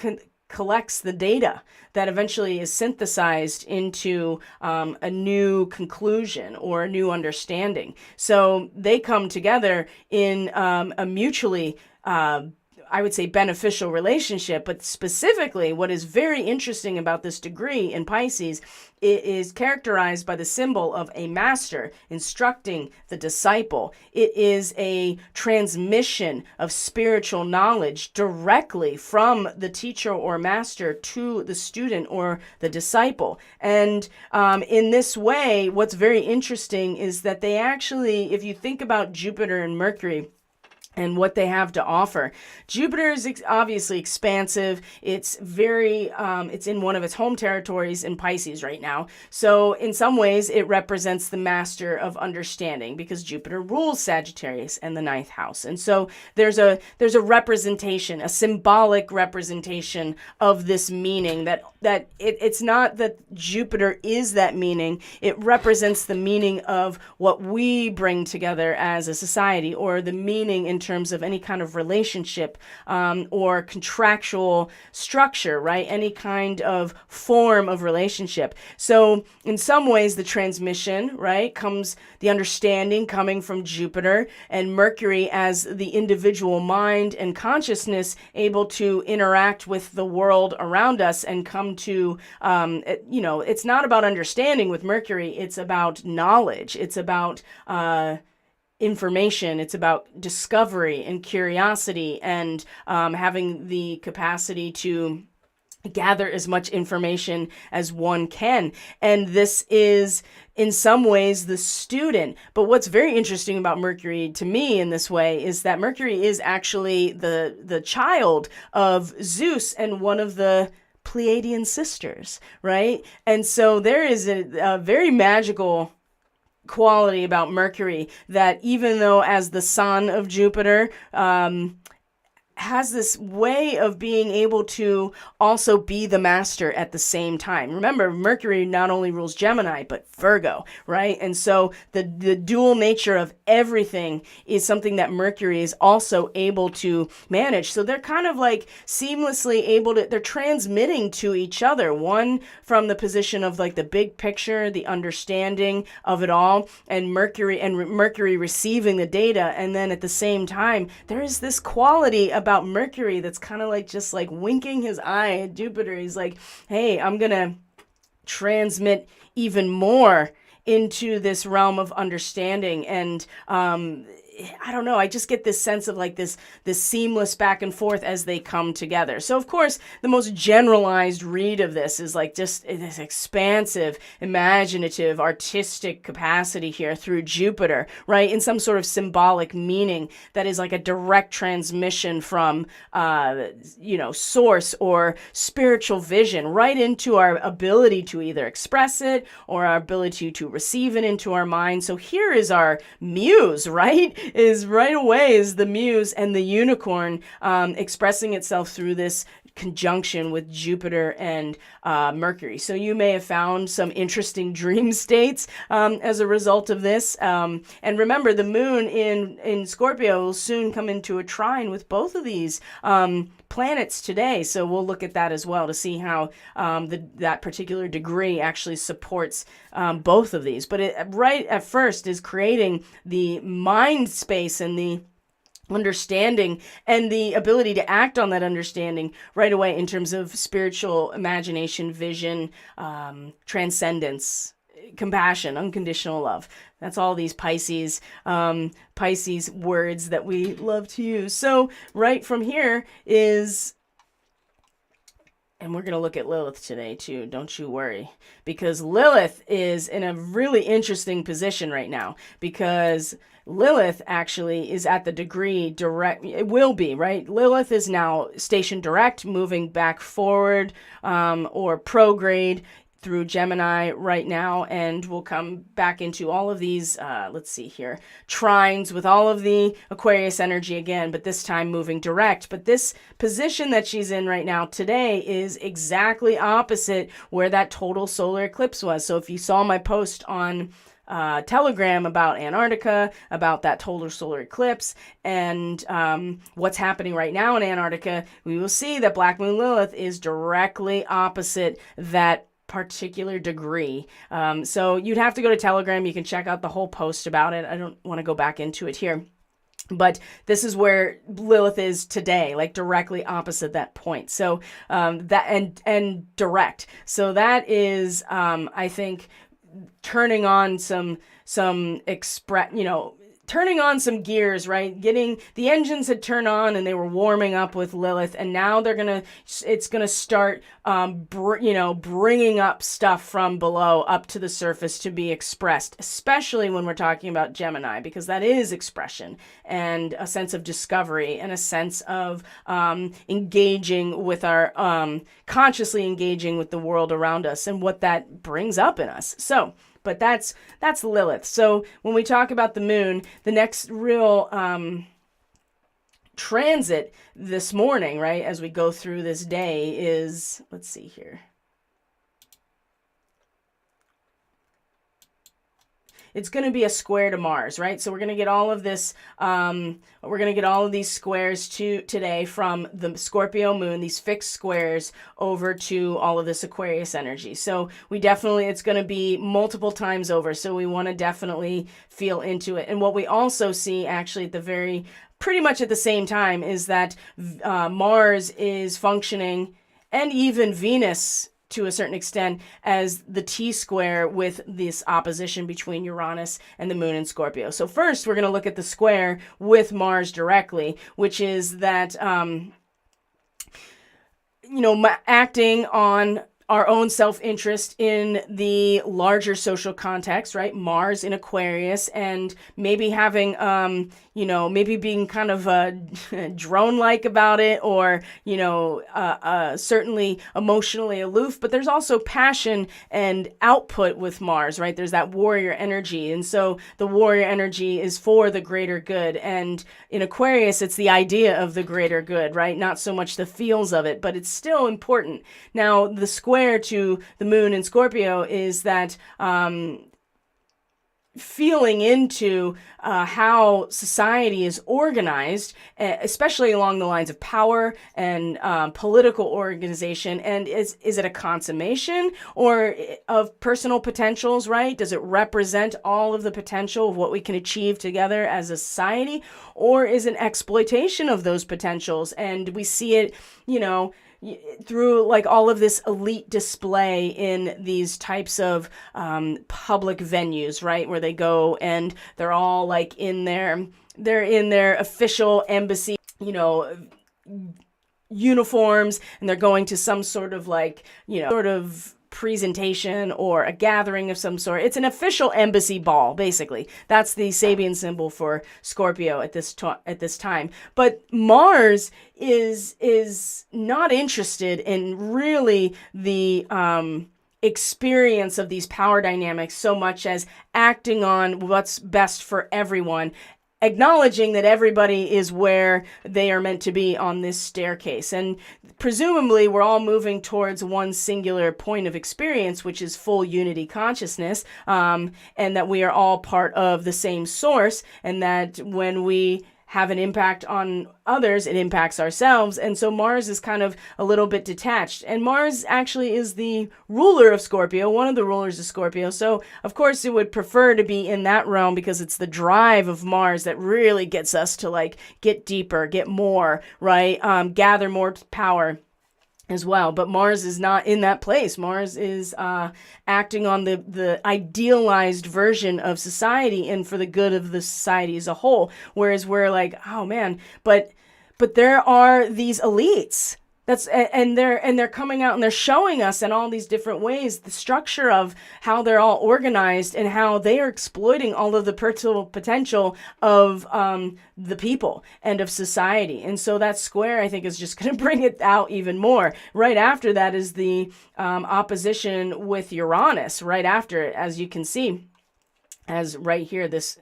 collects the data that eventually is synthesized into a new conclusion or a new understanding. So they come together in a mutually I would say beneficial relationship, but specifically what is very interesting about this degree in Pisces, it is characterized by the symbol of a master instructing the disciple. It is a transmission of spiritual knowledge directly from the teacher or master to the student or the disciple. And in this way, what's very interesting is that they actually, if you think about Jupiter and Mercury, and what they have to offer. Jupiter is obviously expansive. It's very, it's in one of its home territories in Pisces right now. So in some ways, it represents the master of understanding because Jupiter rules Sagittarius and the ninth house. And so there's a representation, a symbolic representation of this meaning that it's not that Jupiter is that meaning. It represents the meaning of what we bring together as a society, or the meaning in terms of any kind of relationship or contractual structure, right? Any kind of form of relationship. So in some ways, the transmission, right, comes the understanding coming from Jupiter, and Mercury as the individual mind and consciousness able to interact with the world around us and come to, it's not about understanding with Mercury. It's about knowledge. It's about information. It's about discovery and curiosity and having the capacity to gather as much information as one can. And this is in some ways the student. But what's very interesting about Mercury to me in this way is that Mercury is actually the child of Zeus and one of the Pleiadian sisters, right? And so there is a very magical quality about Mercury that, even though as the son of Jupiter, has this way of being able to also be the master at the same time. Remember, Mercury not only rules Gemini, but Virgo, right? And so the dual nature of everything is something that Mercury is also able to manage. So they're kind of like seamlessly able to, they're transmitting to each other, one from the position of like the big picture, the understanding of it all, and Mercury receiving the data. And then at the same time, there is this quality about Mercury that's kind of like just like winking his eye at Jupiter. He's like, hey, I'm going to transmit even more into this realm of understanding. And I don't know, I just get this sense of like this seamless back and forth as they come together. So of course, the most generalized read of this is like just this expansive, imaginative, artistic capacity here through Jupiter, right? In some sort of symbolic meaning that is like a direct transmission from, source or spiritual vision right into our ability to either express it or our ability to receive it into our mind. So here is our muse, right? Is right away is the muse and the unicorn expressing itself through this conjunction with Jupiter and Mercury. So you may have found some interesting dream states as a result of this. And remember, the moon in Scorpio will soon come into a trine with both of these planets today. So we'll look at that as well to see how that particular degree actually supports both of these. But it right at first is creating the mind space and the understanding and the ability to act on that understanding right away in terms of spiritual imagination, vision, transcendence, compassion, unconditional love. That's all these Pisces words that we love to use. So right from here is, and we're going to look at Lilith today too, don't you worry, because Lilith is in a really interesting position right now, because Lilith actually is at the degree direct. It will be, right? Lilith is now station direct, moving back forward, or prograde through Gemini right now, and we'll come back into all of these, let's see here, trines with all of the Aquarius energy again, but this time moving direct. But this position that she's in right now today is exactly opposite where that total solar eclipse was. So if you saw my post on Telegram about Antarctica, about that total solar eclipse, and what's happening right now in Antarctica, we will see that Black Moon Lilith is directly opposite that particular degree. So you'd have to go to Telegram. You can check out the whole post about it. I don't want to go back into it here. But this is where Lilith is today, like directly opposite that point. So that and direct. So that is, I think, turning on some turning on some gears, right? Getting the engines had turned on and they were warming up with Lilith, and now it's gonna start, bringing up stuff from below up to the surface to be expressed, especially when we're talking about Gemini, because that is expression and a sense of discovery and a sense of engaging with our, consciously engaging with the world around us and what that brings up in us. So, but that's Lilith. So when we talk about the moon, the next real transit this morning, right, as we go through this day is, let's see here. It's going to be a square to Mars, right? So we're going to get all of this, we're going to get all of these squares today from the Scorpio moon, these fixed squares over to all of this Aquarius energy. So it's going to be multiple times over. So we want to definitely feel into it. And what we also see actually pretty much at the same time is that Mars is functioning, and even Venus to a certain extent, as the T-square with this opposition between Uranus and the moon in Scorpio. So first, we're going to look at the square with Mars directly, which is that, acting on our own self-interest in the larger social context, right? Mars in Aquarius, and maybe having, maybe being kind of drone-like about it, or, certainly emotionally aloof. But there's also passion and output with Mars, right? There's that warrior energy. And so the warrior energy is for the greater good. And in Aquarius, it's the idea of the greater good, right? Not so much the feels of it, but it's still important. Now, the square to the moon in Scorpio is that feeling into how society is organized, especially along the lines of power and political organization. And is it a consummation or of personal potentials, right? Does it represent all of the potential of what we can achieve together as a society? Or is it an exploitation of those potentials? And we see it, through like all of this elite display in these types of public venues, right? Where they go and they're all like they're in their official embassy, uniforms, and they're going to some sort of sort of presentation or a gathering of some sort. It's an official embassy ball, basically. That's the Sabian symbol for Scorpio at this time. But Mars is not interested in really the experience of these power dynamics so much as acting on what's best for everyone, acknowledging that everybody is where they are meant to be on this staircase. And presumably we're all moving towards one singular point of experience, which is full unity consciousness, and that we are all part of the same source, and that when we have an impact on others, it impacts ourselves. And so Mars is kind of a little bit detached. And Mars actually is the ruler of Scorpio, one of the rulers of Scorpio. So of course it would prefer to be in that realm, because it's the drive of Mars that really gets us to get deeper, get more, right? Gather more power. as well. But Mars is not in that place. Mars is acting on the idealized version of society and for the good of the society as a whole. Whereas we're like, oh man, but there are these elites. They're coming out and they're showing us in all these different ways the structure of how they're all organized and how they are exploiting all of the personal potential of the people and of society. And so that square, I think, is just going to bring it out even more. Right after that is the opposition with Uranus. Right after it, as you can see, as right here, this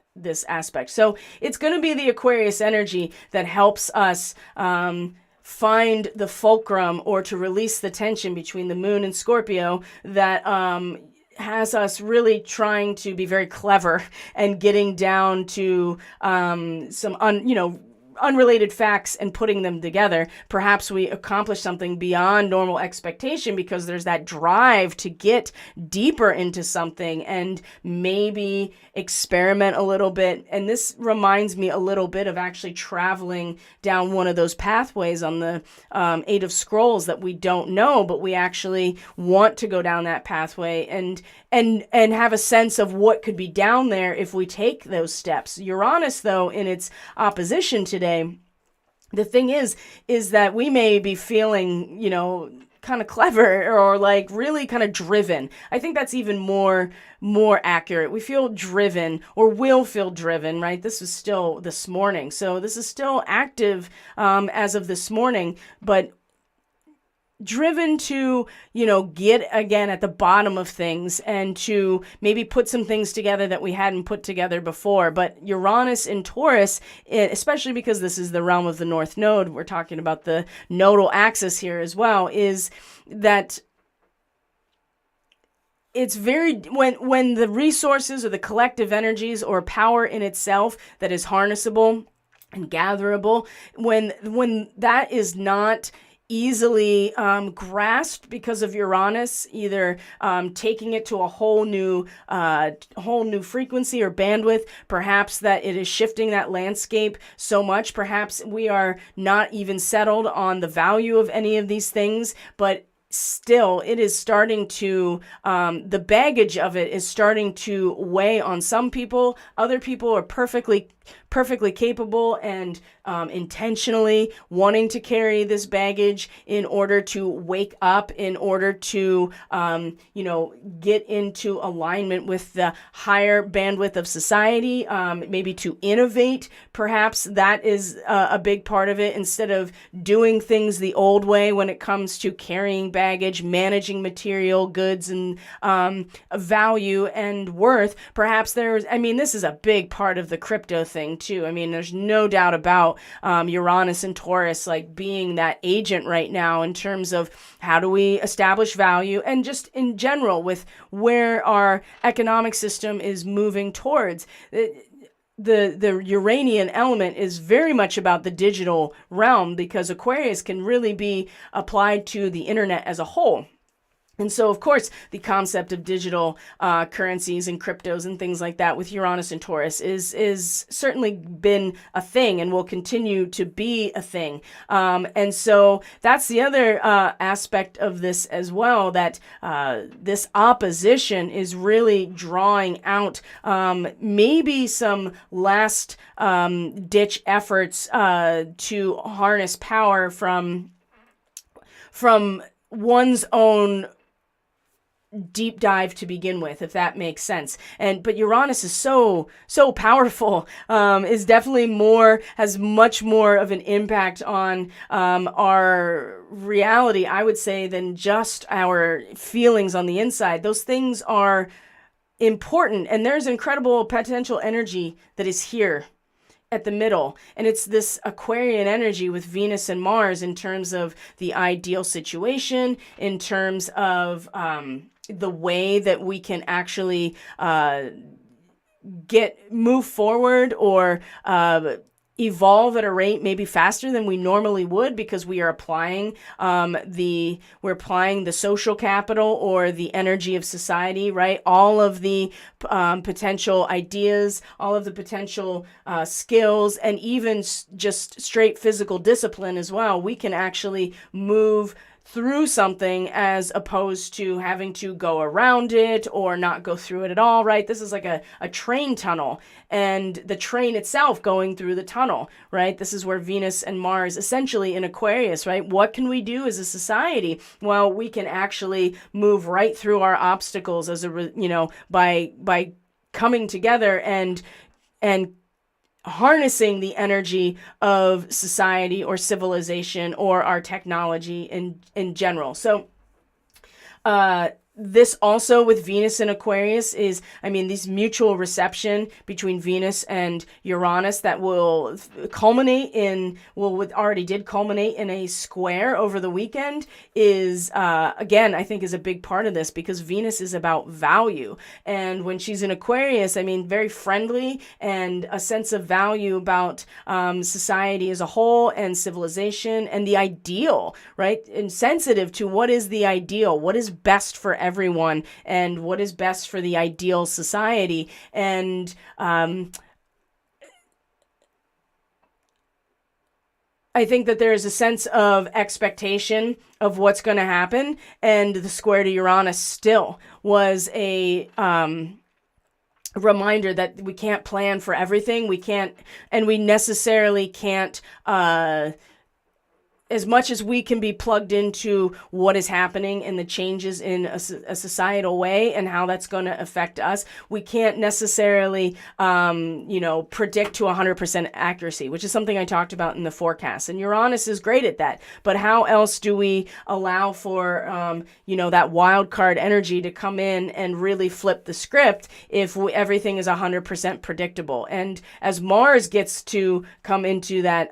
aspect. So it's going to be the Aquarius energy that helps us find the fulcrum, or to release the tension between the moon and Scorpio that has us really trying to be very clever and getting down to some unrelated facts and putting them together. Perhaps we accomplish something beyond normal expectation because there's that drive to get deeper into something and maybe experiment a little bit. And this reminds me a little bit of actually traveling down one of those pathways on the Eight of Scrolls that we don't know, but we actually want to go down that pathway and have a sense of what could be down there if we take those steps. Uranus, though, in its opposition today, the thing is that we may be feeling, kind of clever or like really kind of driven. I think that's even more accurate. We feel driven, or will feel driven, right? This is still this morning. So this is still active as of this morning, but driven to, get again at the bottom of things and to maybe put some things together that we hadn't put together before. But Uranus in Taurus, especially because this is the realm of the North Node, we're talking about the nodal axis here as well, is that it's very, when the resources or the collective energies or power in itself that is harnessable and gatherable, when that is not easily grasped because of Uranus, either taking it to a whole new frequency or bandwidth, perhaps that it is shifting that landscape so much, perhaps we are not even settled on the value of any of these things, but still it is starting to, the baggage of it is starting to weigh on some people. Other people are perfectly capable and intentionally wanting to carry this baggage in order to wake up, in order to, get into alignment with the higher bandwidth of society, maybe to innovate. Perhaps that is a big part of it, instead of doing things the old way when it comes to carrying baggage, managing material goods and value and worth. Perhaps this is a big part of the crypto thing too. There's no doubt about Uranus and Taurus like being that agent right now in terms of how do we establish value, and just in general with where our economic system is moving towards. The Uranian element is very much about the digital realm, because Aquarius can really be applied to the internet as a whole. And so, of course, the concept of digital currencies and cryptos and things like that with Uranus and Taurus is certainly been a thing and will continue to be a thing. And so that's the other aspect of this as well, that this opposition is really drawing out maybe some last ditch efforts to harness power from one's own deep dive to begin with, if that makes sense. But Uranus is so powerful, is definitely has much more of an impact on our reality, I would say, than just our feelings on the inside. Those things are important, and there's incredible potential energy that is here at the middle, and it's this Aquarian energy with Venus and Mars in terms of the ideal situation, in terms of the way that we can actually move forward or evolve at a rate maybe faster than we normally would, because we are applying the social capital or the energy of society, right? All of the potential ideas, all of the potential skills, and even just straight physical discipline as well. We can actually move through something as opposed to having to go around it or not go through it at all, right? This is like a train tunnel, and the train itself going through the tunnel, right? This is where Venus and Mars essentially in Aquarius, right? What can we do as a society? Well, we can actually move right through our obstacles by coming together and harnessing the energy of society or civilization or our technology in general. So this also with Venus and Aquarius is, this mutual reception between Venus and Uranus that will already did culminate in a square over the weekend is, again, I think is a big part of this, because Venus is about value. And when she's in Aquarius, very friendly and a sense of value about society as a whole and civilization and the ideal, right? And sensitive to what is the ideal, what is best for everyone, and what is best for the ideal society. And I think that there is a sense of expectation of what's going to happen, and the square to Uranus still was a reminder that we can't plan for everything. We necessarily can't as much as we can be plugged into what is happening and the changes in a societal way and how that's going to affect us, we can't necessarily, predict to 100% accuracy, which is something I talked about in the forecast. And Uranus is great at that. But how else do we allow for, that wild card energy to come in and really flip the script if everything is 100% predictable? And as Mars gets to come into that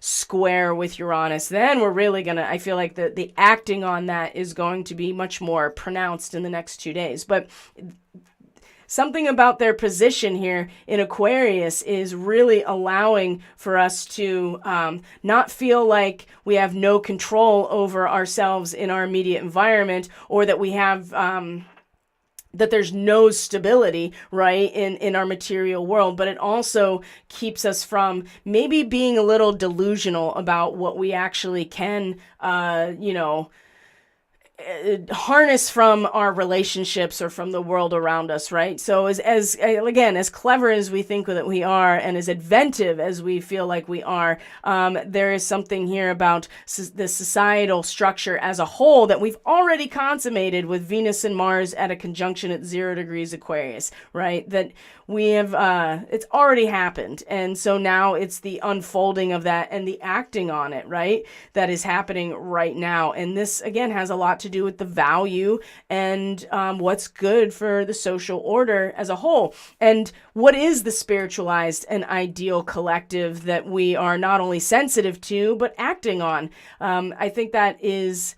square with Uranus, then we're really I feel like the acting on that is going to be much more pronounced in the next 2 days. But something about their position here in Aquarius is really allowing for us to not feel like we have no control over ourselves in our immediate environment, or that we have that there's no stability, right, in our material world, but it also keeps us from maybe being a little delusional about what we actually can, harness from our relationships or from the world around us, right? So as clever as we think that we are, and as inventive as we feel like we are, there is something here about the societal structure as a whole that we've already consummated with Venus and Mars at a conjunction at 0 degrees Aquarius, right? That we have, it's already happened. And so now it's the unfolding of that and the acting on it, right? That is happening right now. And this, again, has a lot to do with the value and what's good for the social order as a whole. And what is the spiritualized and ideal collective that we are not only sensitive to, but acting on? I think that is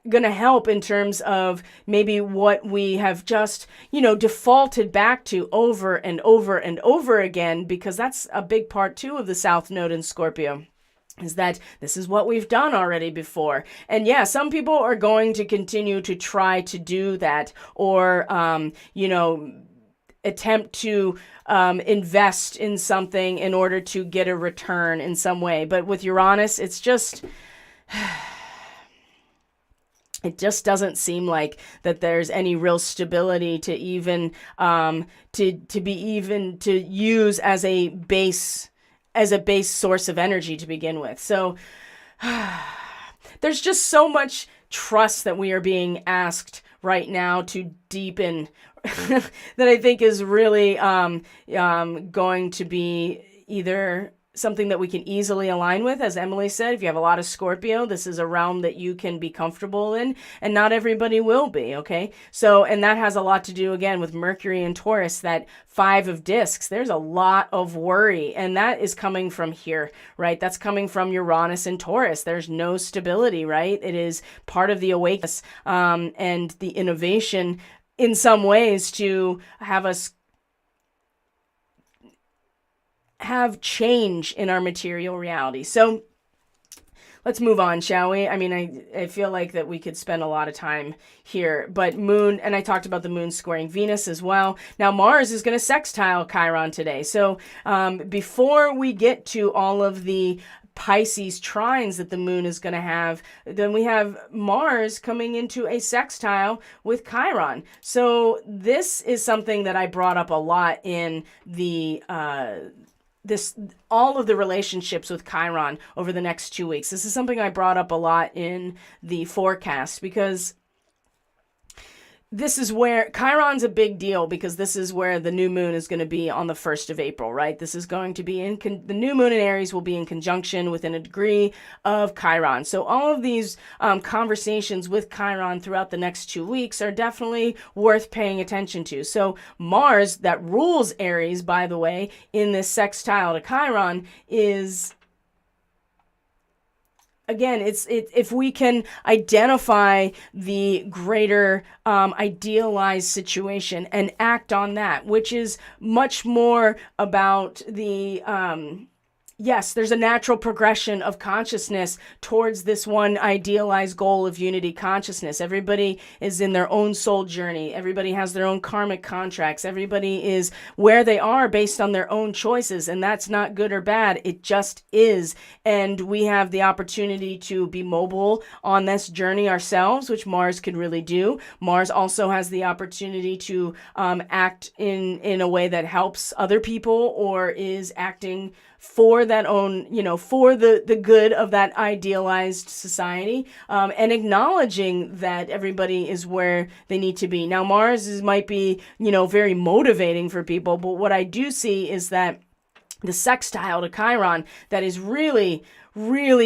going to help in terms of maybe what we have just, defaulted back to over and over and over again, because that's a big part too of the South Node in Scorpio, is that this is what we've done already before. And yeah, some people are going to continue to try to do that, or, attempt to invest in something in order to get a return in some way. But with Uranus, it's just... it just doesn't seem like that there's any real stability to even to use as a base source of energy to begin with. So there's just so much trust that we are being asked right now to deepen that I think is really going to be either something that we can easily align with. As Emily said, if you have a lot of Scorpio, this is a realm that you can be comfortable in, and not everybody will be, okay? So, and that has a lot to do, again, with Mercury and Taurus, that 5 of discs. There's a lot of worry, and that is coming from here, right? That's coming from Uranus and Taurus. There's no stability, right? It is part of the awakeness and the innovation in some ways to have us have change in our material reality. So let's move on, shall we? I feel like that we could spend a lot of time here, but Moon, and I talked about the Moon squaring Venus as well. Now Mars is going to sextile Chiron today. So before we get to all of the Pisces trines that the moon is going to have, then we have Mars coming into a sextile with Chiron. So this is something that I brought up a lot in the all of the relationships with Chiron over the next 2 weeks. This is something I brought up a lot in the forecast, because this is where Chiron's a big deal, because this is where the new moon is going to be on the 1st of April, right? This is going to be the new moon in Aries will be in conjunction within a degree of Chiron. So all of these conversations with Chiron throughout the next 2 weeks are definitely worth paying attention to. So Mars, that rules Aries, by the way, in this sextile to Chiron is, again, if we can identify the greater idealized situation and act on that, which is much more about the yes, there's a natural progression of consciousness towards this one idealized goal of unity consciousness. Everybody is in their own soul journey. Everybody has their own karmic contracts. Everybody is where they are based on their own choices. And that's not good or bad. It just is. And we have the opportunity to be mobile on this journey ourselves, which Mars can really do. Mars also has the opportunity to act in a way that helps other people, or is acting for that own, for the good of that idealized society, and acknowledging that everybody is where they need to be. Now, Mars might be, very motivating for people, but what I do see is that the sextile to Chiron that is really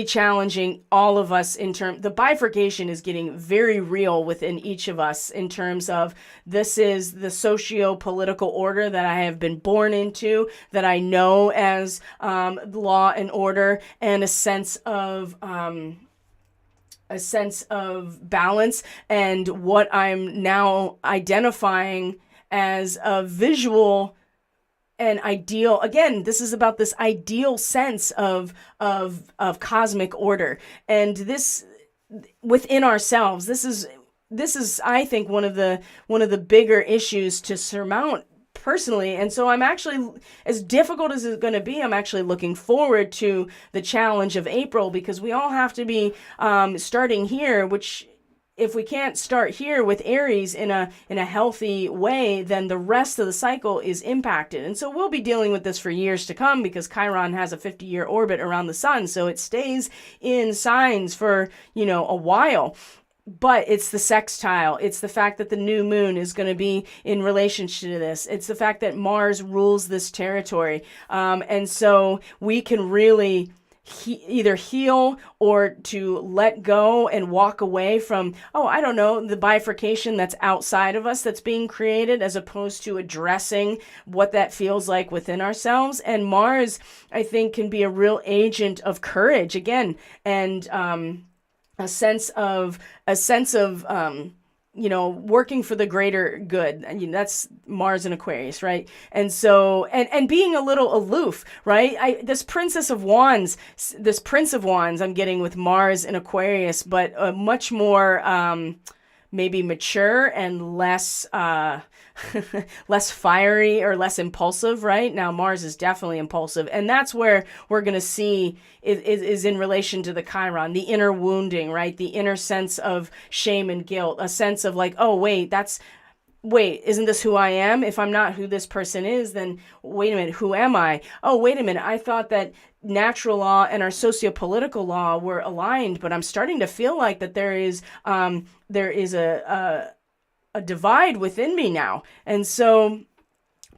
challenging all of us the bifurcation is getting very real within each of us, in terms of this is the socio-political order that I have been born into, that I know as law and order, and a sense of balance, and what I'm now identifying as a visual and ideal. Again, this is about this ideal sense of cosmic order, and this within ourselves. This is I think one of the bigger issues to surmount personally. And so I'm actually, as difficult as it's going to be, I'm actually looking forward to the challenge of April, because we all have to be starting here, which, if we can't start here with Aries in a healthy way, then the rest of the cycle is impacted. And so we'll be dealing with this for years to come, because Chiron has a 50-year orbit around the sun. So it stays in signs for, a while. But it's the sextile. It's the fact that the new moon is going to be in relationship to this. It's the fact that Mars rules this territory. And so we can really either heal or to let go and walk away from, the bifurcation that's outside of us that's being created, as opposed to addressing what that feels like within ourselves. And Mars, I think, can be a real agent of courage again, and a sense of working for the greater good. That's Mars in Aquarius, right? And so, and being a little aloof, right? This Prince of Wands I'm getting with Mars in Aquarius, but much more, maybe mature and less, less fiery or less impulsive, right? Now, Mars is definitely impulsive. And that's where we're going to see is in relation to the Chiron, the inner wounding, right? The inner sense of shame and guilt, a sense of like, isn't this who I am? If I'm not who this person is, then wait a minute, who am I? Oh, wait a minute, I thought that natural law and our socio-political law were aligned, but I'm starting to feel like that there is a divide within me now. And so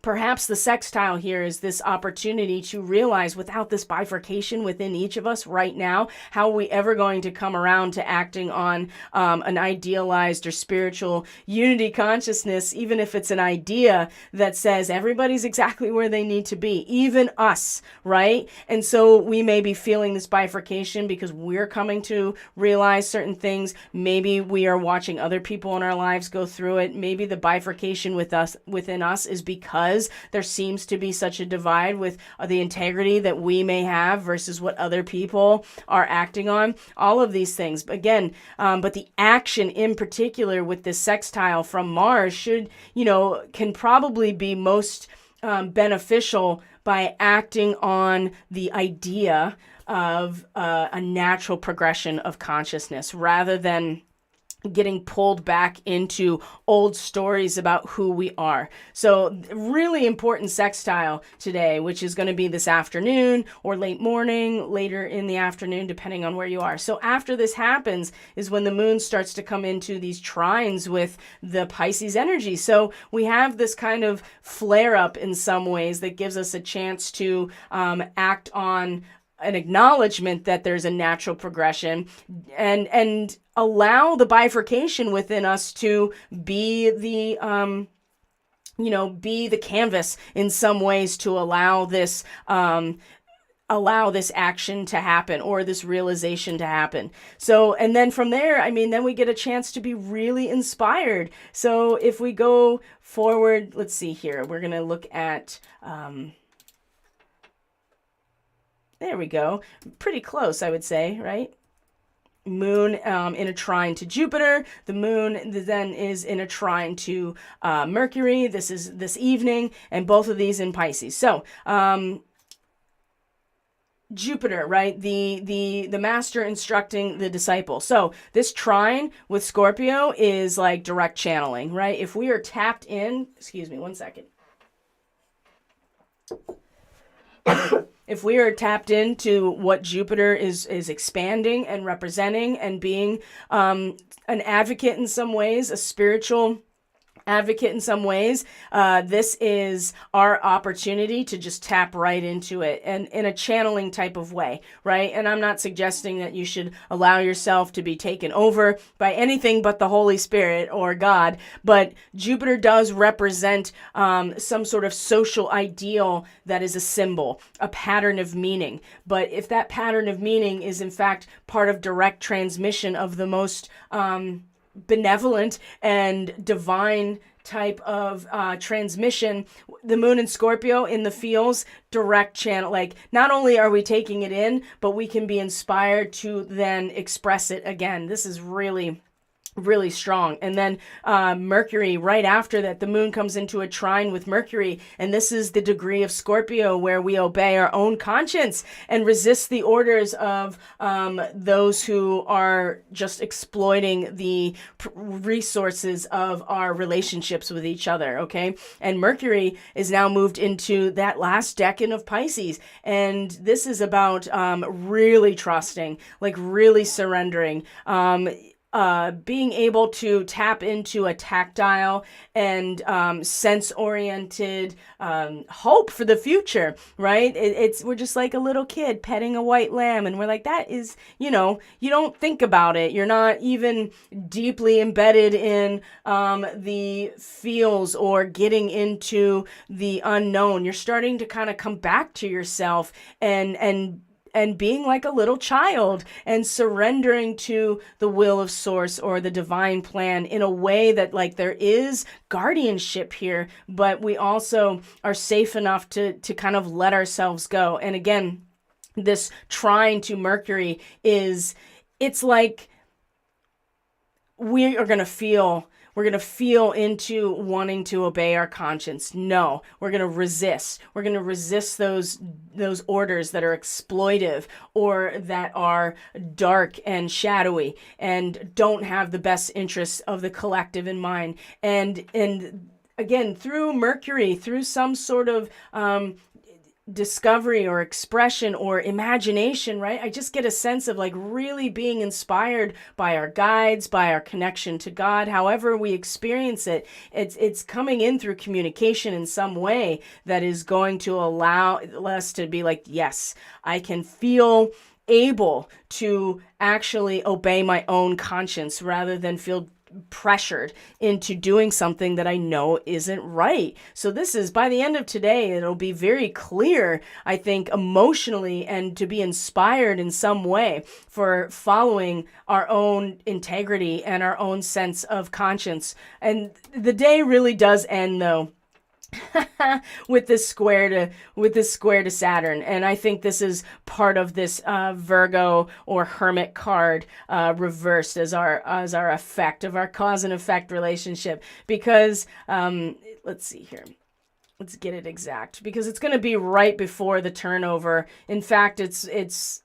perhaps the sextile here is this opportunity to realize, without this bifurcation within each of us right now, how are we ever going to come around to acting on an idealized or spiritual unity consciousness, even if it's an idea that says everybody's exactly where they need to be, even us, right? And so we may be feeling this bifurcation because we're coming to realize certain things. Maybe we are watching other people in our lives go through it. Maybe the bifurcation within us is because there seems to be such a divide with the integrity that we may have versus what other people are acting on. All of these things. Again, but the action in particular with this sextile from Mars can probably be most beneficial by acting on the idea of a natural progression of consciousness rather than getting pulled back into old stories about who we are. So really important sextile today, which is going to be this afternoon or late morning, later in the afternoon, depending on where you are. So after this happens is when the moon starts to come into these trines with the Pisces energy. So we have this kind of flare up in some ways that gives us a chance to act on an acknowledgement that there's a natural progression and allow the bifurcation within us to be the be the canvas in some ways to allow this action to happen or this realization to happen. So, and then from there, I mean, then we get a chance to be really inspired. So if we go forward, let's see here, we're going to look at, there we go. Pretty close, I would say, right? Moon in a trine to Jupiter. The moon then is in a trine to Mercury. This is this evening, and both of these in Pisces. So Jupiter, right? The master instructing the disciple. So this trine with Scorpio is like direct channeling, right? If we are tapped in, excuse me, one second. If we are tapped into what Jupiter is expanding and representing and being an advocate in some ways, a spiritual advocate in some ways, this is our opportunity to just tap right into it and in a channeling type of way, right? And I'm not suggesting that you should allow yourself to be taken over by anything but the Holy Spirit or God, but Jupiter does represent some sort of social ideal that is a symbol, a pattern of meaning. But if that pattern of meaning is in fact part of direct transmission of the most benevolent and divine type of transmission, the moon in Scorpio in the feels direct channel, like not only are we taking it in, but we can be inspired to then express it again. This is really strong. And then Mercury, right after that, the moon comes into a trine with Mercury. And this is the degree of Scorpio where we obey our own conscience and resist the orders of those who are just exploiting the resources of our relationships with each other. Okay. And Mercury is now moved into that last decan of Pisces. And this is about really trusting, like really surrendering, being able to tap into a tactile and sense-oriented hope for the future, right? We're just like a little kid petting a white lamb, and we're like, that is, you don't think about it. You're not even deeply embedded in the feels or getting into the unknown. You're starting to kind of come back to yourself and being like a little child and surrendering to the will of source or the divine plan in a way that like there is guardianship here, but we also are safe enough to kind of let ourselves go. And again, this trine to Mercury it's like we're going to feel into wanting to obey our conscience. No, we're going to resist. We're going to resist those orders that are exploitive or that are dark and shadowy and don't have the best interests of the collective in mind. And again, through Mercury, through some sort of discovery or expression or imagination, right? I just get a sense of like really being inspired by our guides, by our connection to God, however we experience it. It's coming in through communication in some way that is going to allow us to be like, yes, I can feel able to actually obey my own conscience rather than feel pressured into doing something that I know isn't right. So this is, by the end of today, it'll be very clear, I think, emotionally and to be inspired in some way for following our own integrity and our own sense of conscience. And the day really does end, though, with this square to Saturn. And I think this is part of this Virgo or Hermit card reversed as our effect of our cause and effect relationship, because let's see here. Let's get it exact, because it's going to be right before the turnover. In fact, it's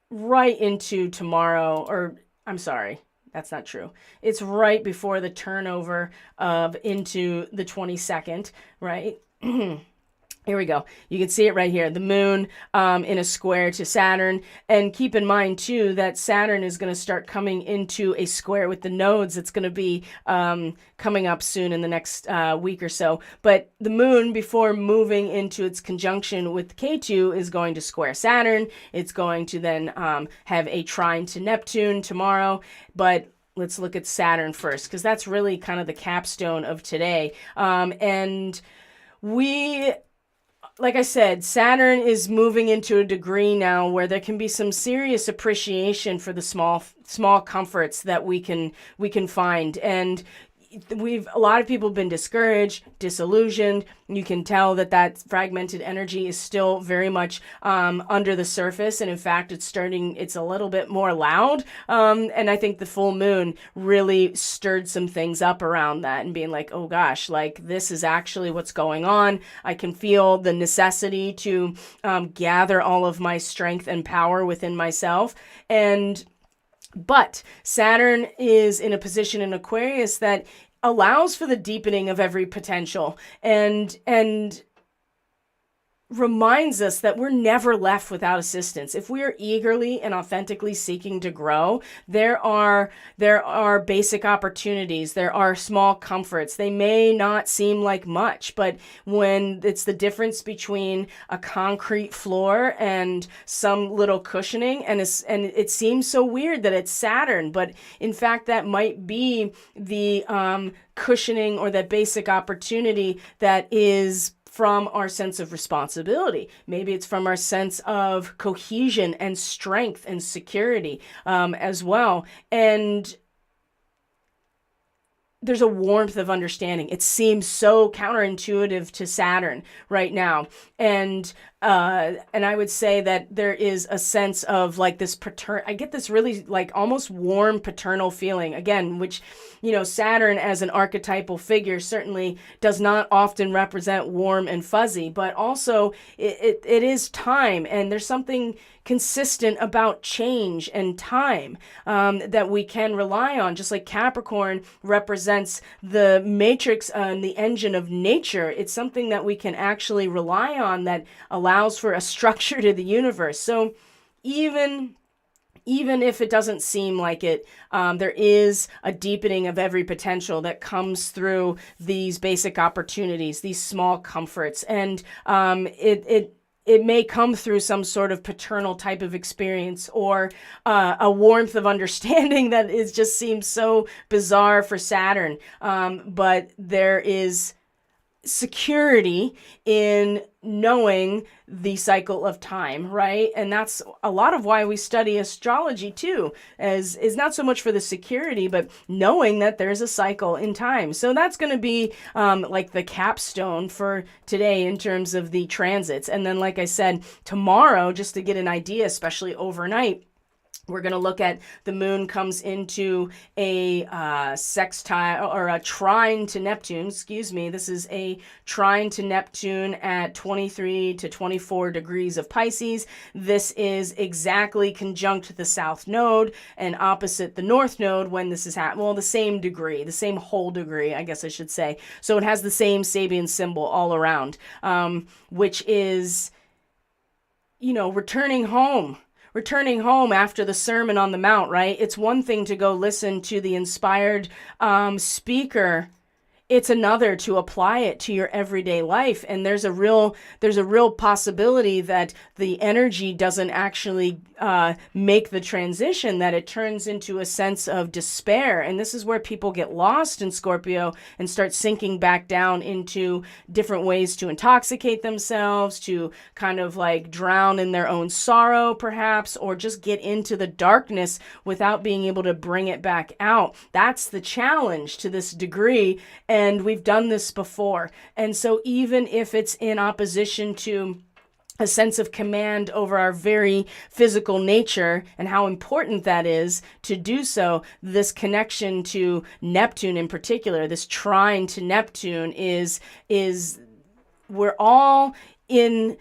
right into tomorrow, or I'm sorry, that's not true. It's right before the turnover of into the 22nd, right? Here we go. You can see it right here. The moon in a square to Saturn. And keep in mind, too, that Saturn is going to start coming into a square with the nodes. It's going to be coming up soon in the next week or so. But the moon, before moving into its conjunction with K2, is going to square Saturn. It's going to then have a trine to Neptune tomorrow. But let's look at Saturn first, because that's really kind of the capstone of today. And like I said, Saturn is moving into a degree now where there can be some serious appreciation for the small comforts that we can find. And a lot of people have been discouraged, disillusioned. You can tell that fragmented energy is still very much under the surface. And in fact, it's a little bit more loud. And I think the full moon really stirred some things up around that and being like, oh gosh, like this is actually what's going on. I can feel the necessity to gather all of my strength and power within myself. But Saturn is in a position in Aquarius that allows for the deepening of every potential and reminds us that we're never left without assistance. If we are eagerly and authentically seeking to grow, there are basic opportunities, there are small comforts. They may not seem like much, but when it's the difference between a concrete floor and some little cushioning, and it seems so weird that it's Saturn, but in fact that might be the cushioning or that basic opportunity that is from our sense of responsibility. Maybe it's from our sense of cohesion and strength and security as well. And there's a warmth of understanding. It seems so counterintuitive to Saturn right now. And I would say that there is a sense of like this I get this really like almost warm paternal feeling again, which, Saturn as an archetypal figure certainly does not often represent warm and fuzzy, but also it is time, and there's something consistent about change and time that we can rely on. Just like Capricorn represents the matrix and the engine of nature, it's something that we can actually rely on that allows for a structure to the universe. So even if it doesn't seem like it, there is a deepening of every potential that comes through these basic opportunities, these small comforts. And it may come through some sort of paternal type of experience or a warmth of understanding that just seems so bizarre for Saturn. But there is security in knowing the cycle of time, right? And that's a lot of why we study astrology too, is not so much for the security, but knowing that there's a cycle in time. So that's going to be like the capstone for today in terms of the transits. And then, like I said, tomorrow, just to get an idea, especially overnight, we're going to look at the moon comes into a sextile or a trine to Neptune. Excuse me. This is a trine to Neptune at 23 to 24 degrees of Pisces. This is exactly conjunct the south node and opposite the north node when this is the same degree, the same whole degree, I guess I should say. So it has the same Sabian symbol all around, which is, returning home after the Sermon on the Mount, right? It's one thing to go listen to the inspired speaker. It's another to apply it to your everyday life. And there's a real possibility that the energy doesn't actually make the transition, that it turns into a sense of despair. And this is where people get lost in Scorpio and start sinking back down into different ways to intoxicate themselves, to kind of like drown in their own sorrow, perhaps, or just get into the darkness without being able to bring it back out. That's the challenge to this degree. And we've done this before. And so even if it's in opposition to a sense of command over our very physical nature and how important that is to do so, this connection to Neptune in particular, this trine to Neptune is we're all in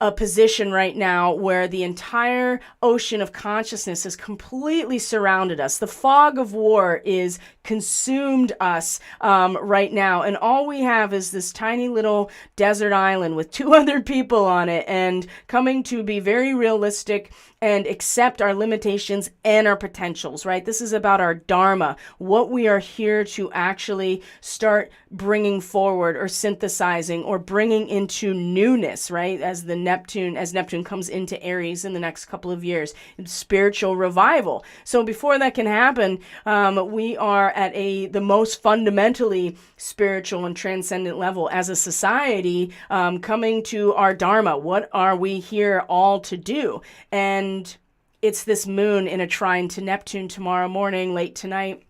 a position right now where the entire ocean of consciousness has completely surrounded us. The fog of war is consumed us right now, and all we have is this tiny little desert island with 2 other people on it, and coming to be very realistic and accept our limitations and our potentials, right? This is about our dharma, what we are here to actually start bringing forward or synthesizing or bringing into newness, right? As Neptune comes into Aries in the next couple of years, spiritual revival. So before that can happen, we are at the most fundamentally spiritual and transcendent level as a society, coming to our dharma. What are we here all to do? And it's this moon in a trine to Neptune tomorrow morning, late tonight,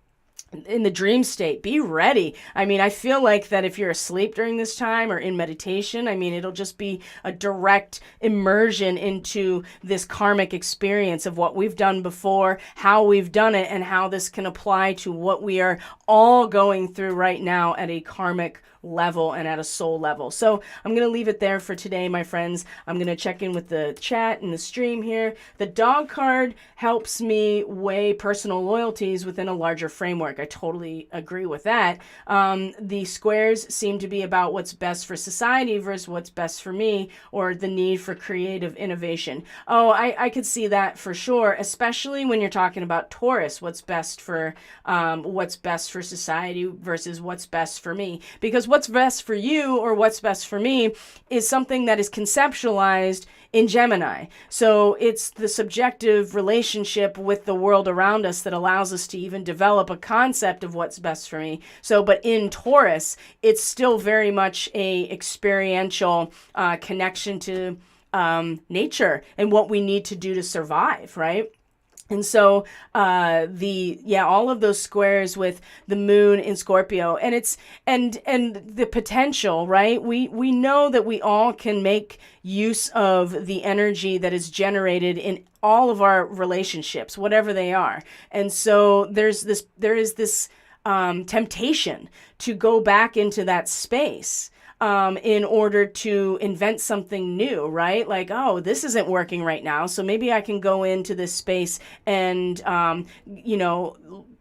in the dream state. Be ready. I mean, I feel like that if you're asleep during this time or in meditation, I mean, it'll just be a direct immersion into this karmic experience of what we've done before, how we've done it, and how this can apply to what we are all going through right now at a karmic level and at a soul level. So I'm going to leave it there for today, my friends. I'm going to check in with the chat and the stream here. The dog card helps me weigh personal loyalties within a larger framework. I totally agree with that. The squares seem to be about what's best for society versus what's best for me, or the need for creative innovation. Oh, I could see that for sure, especially when you're talking about Taurus, what's best for society versus what's best for me. Because what's best for you or what's best for me is something that is conceptualized in Gemini. So it's the subjective relationship with the world around us that allows us to even develop a concept of what's best for me. So, but in Taurus, it's still very much a experiential connection to nature and what we need to do to survive, right? And so, all of those squares with the moon in Scorpio, and it's, and the potential, right? We know that we all can make use of the energy that is generated in all of our relationships, whatever they are. And so there is this temptation to go back into that space, in order to invent something new, right? Like, oh, this isn't working right now, so maybe I can go into this space and,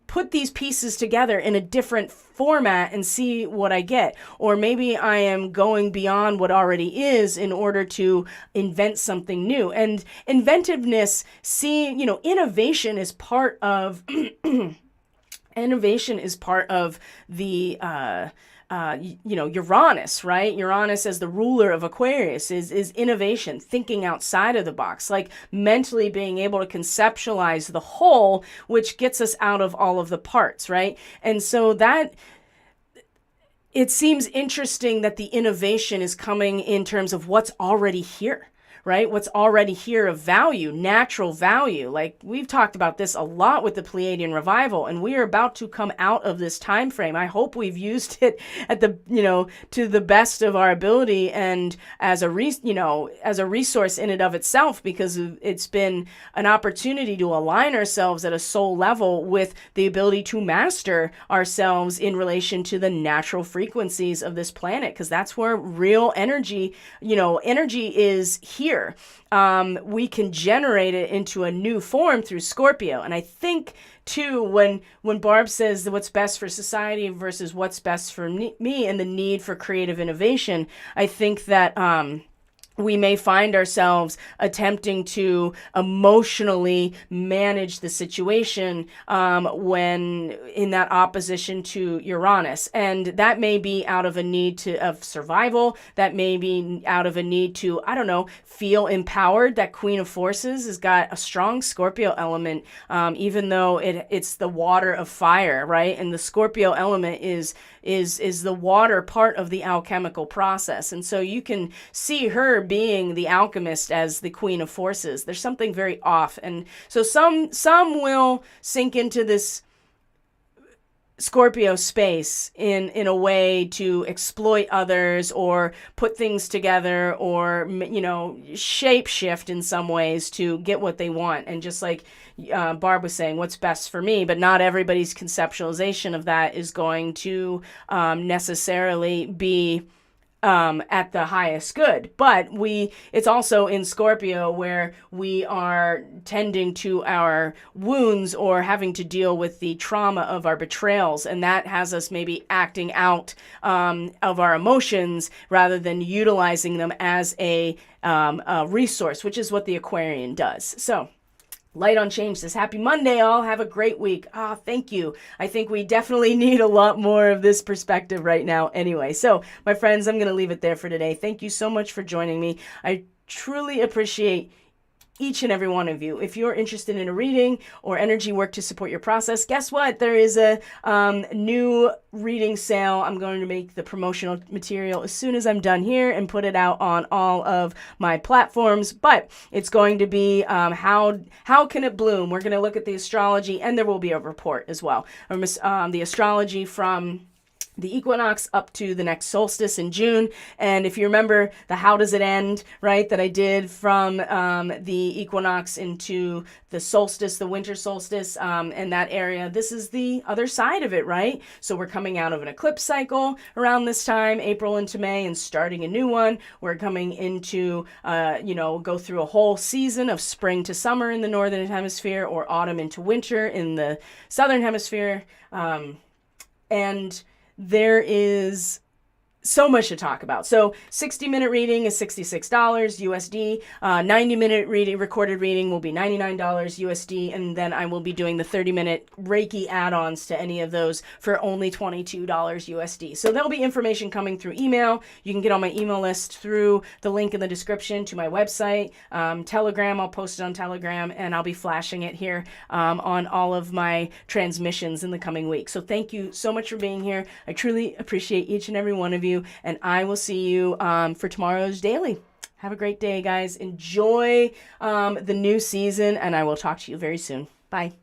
put these pieces together in a different format and see what I get. Or maybe I am going beyond what already is in order to invent something new. And inventiveness, innovation is part of the Uranus, right? Uranus as the ruler of Aquarius is innovation, thinking outside of the box, like mentally being able to conceptualize the whole, which gets us out of all of the parts, right? And so that it seems interesting that the innovation is coming in terms of what's already here. Right? What's already here of value, natural value. Like we've talked about this a lot with the Pleiadian revival, and we are about to come out of this time frame. I hope we've used it at to the best of our ability and as a resource in and of itself, because it's been an opportunity to align ourselves at a soul level with the ability to master ourselves in relation to the natural frequencies of this planet, because that's where real energy is here. We can generate it into a new form through Scorpio. And I think too, when Barb says what's best for society versus what's best for me and the need for creative innovation, I think that we may find ourselves attempting to emotionally manage the situation when in that opposition to Uranus. And that may be out of a need of survival. That may be out of a need to, feel empowered. That Queen of Forces has got a strong Scorpio element, even though it's the water of fire, right? And the Scorpio element is the water part of the alchemical process. And so you can see her being the alchemist as the Queen of Forces. There's something very off. And so some will sink into this Scorpio space in a way to exploit others or put things together or, shape shift in some ways to get what they want. And just like Barb was saying, what's best for me, but not everybody's conceptualization of that is going to necessarily be at the highest good. But it's also in Scorpio where we are tending to our wounds or having to deal with the trauma of our betrayals. And that has us maybe acting out of our emotions rather than utilizing them as a resource, which is what the Aquarian does. So Light on Change says, happy Monday, all. Have a great week. Thank you. I think we definitely need a lot more of this perspective right now anyway. So, my friends, I'm going to leave it there for today. Thank you so much for joining me. I truly appreciate each and every one of you. If you're interested in a reading or energy work to support your process, guess what? There is a new reading sale. I'm going to make the promotional material as soon as I'm done here and put it out on all of my platforms. But it's going to be how can it bloom? We're going to look at the astrology, and there will be a report as well. The astrology from the equinox up to the next solstice in June. And if you remember the how does it end, right, that I did from the equinox into the solstice, the winter solstice, and that area, this is the other side of it, right? So we're coming out of an eclipse cycle around this time, April into May, and starting a new one. We're coming into, go through a whole season of spring to summer in the northern hemisphere, or autumn into winter in the southern hemisphere. And there is so much to talk about. So 60-minute reading is $66 USD. 90-minute recorded reading will be $99 USD. And then I will be doing the 30-minute Reiki add-ons to any of those for only $22 USD. So there'll be information coming through email. You can get on my email list through the link in the description to my website. Telegram, I'll post it on Telegram, and I'll be flashing it here on all of my transmissions in the coming week. So thank you so much for being here. I truly appreciate each and every one of you. And I will see you for tomorrow's daily. Have a great day, guys. Enjoy the new season, and I will talk to you very soon. Bye.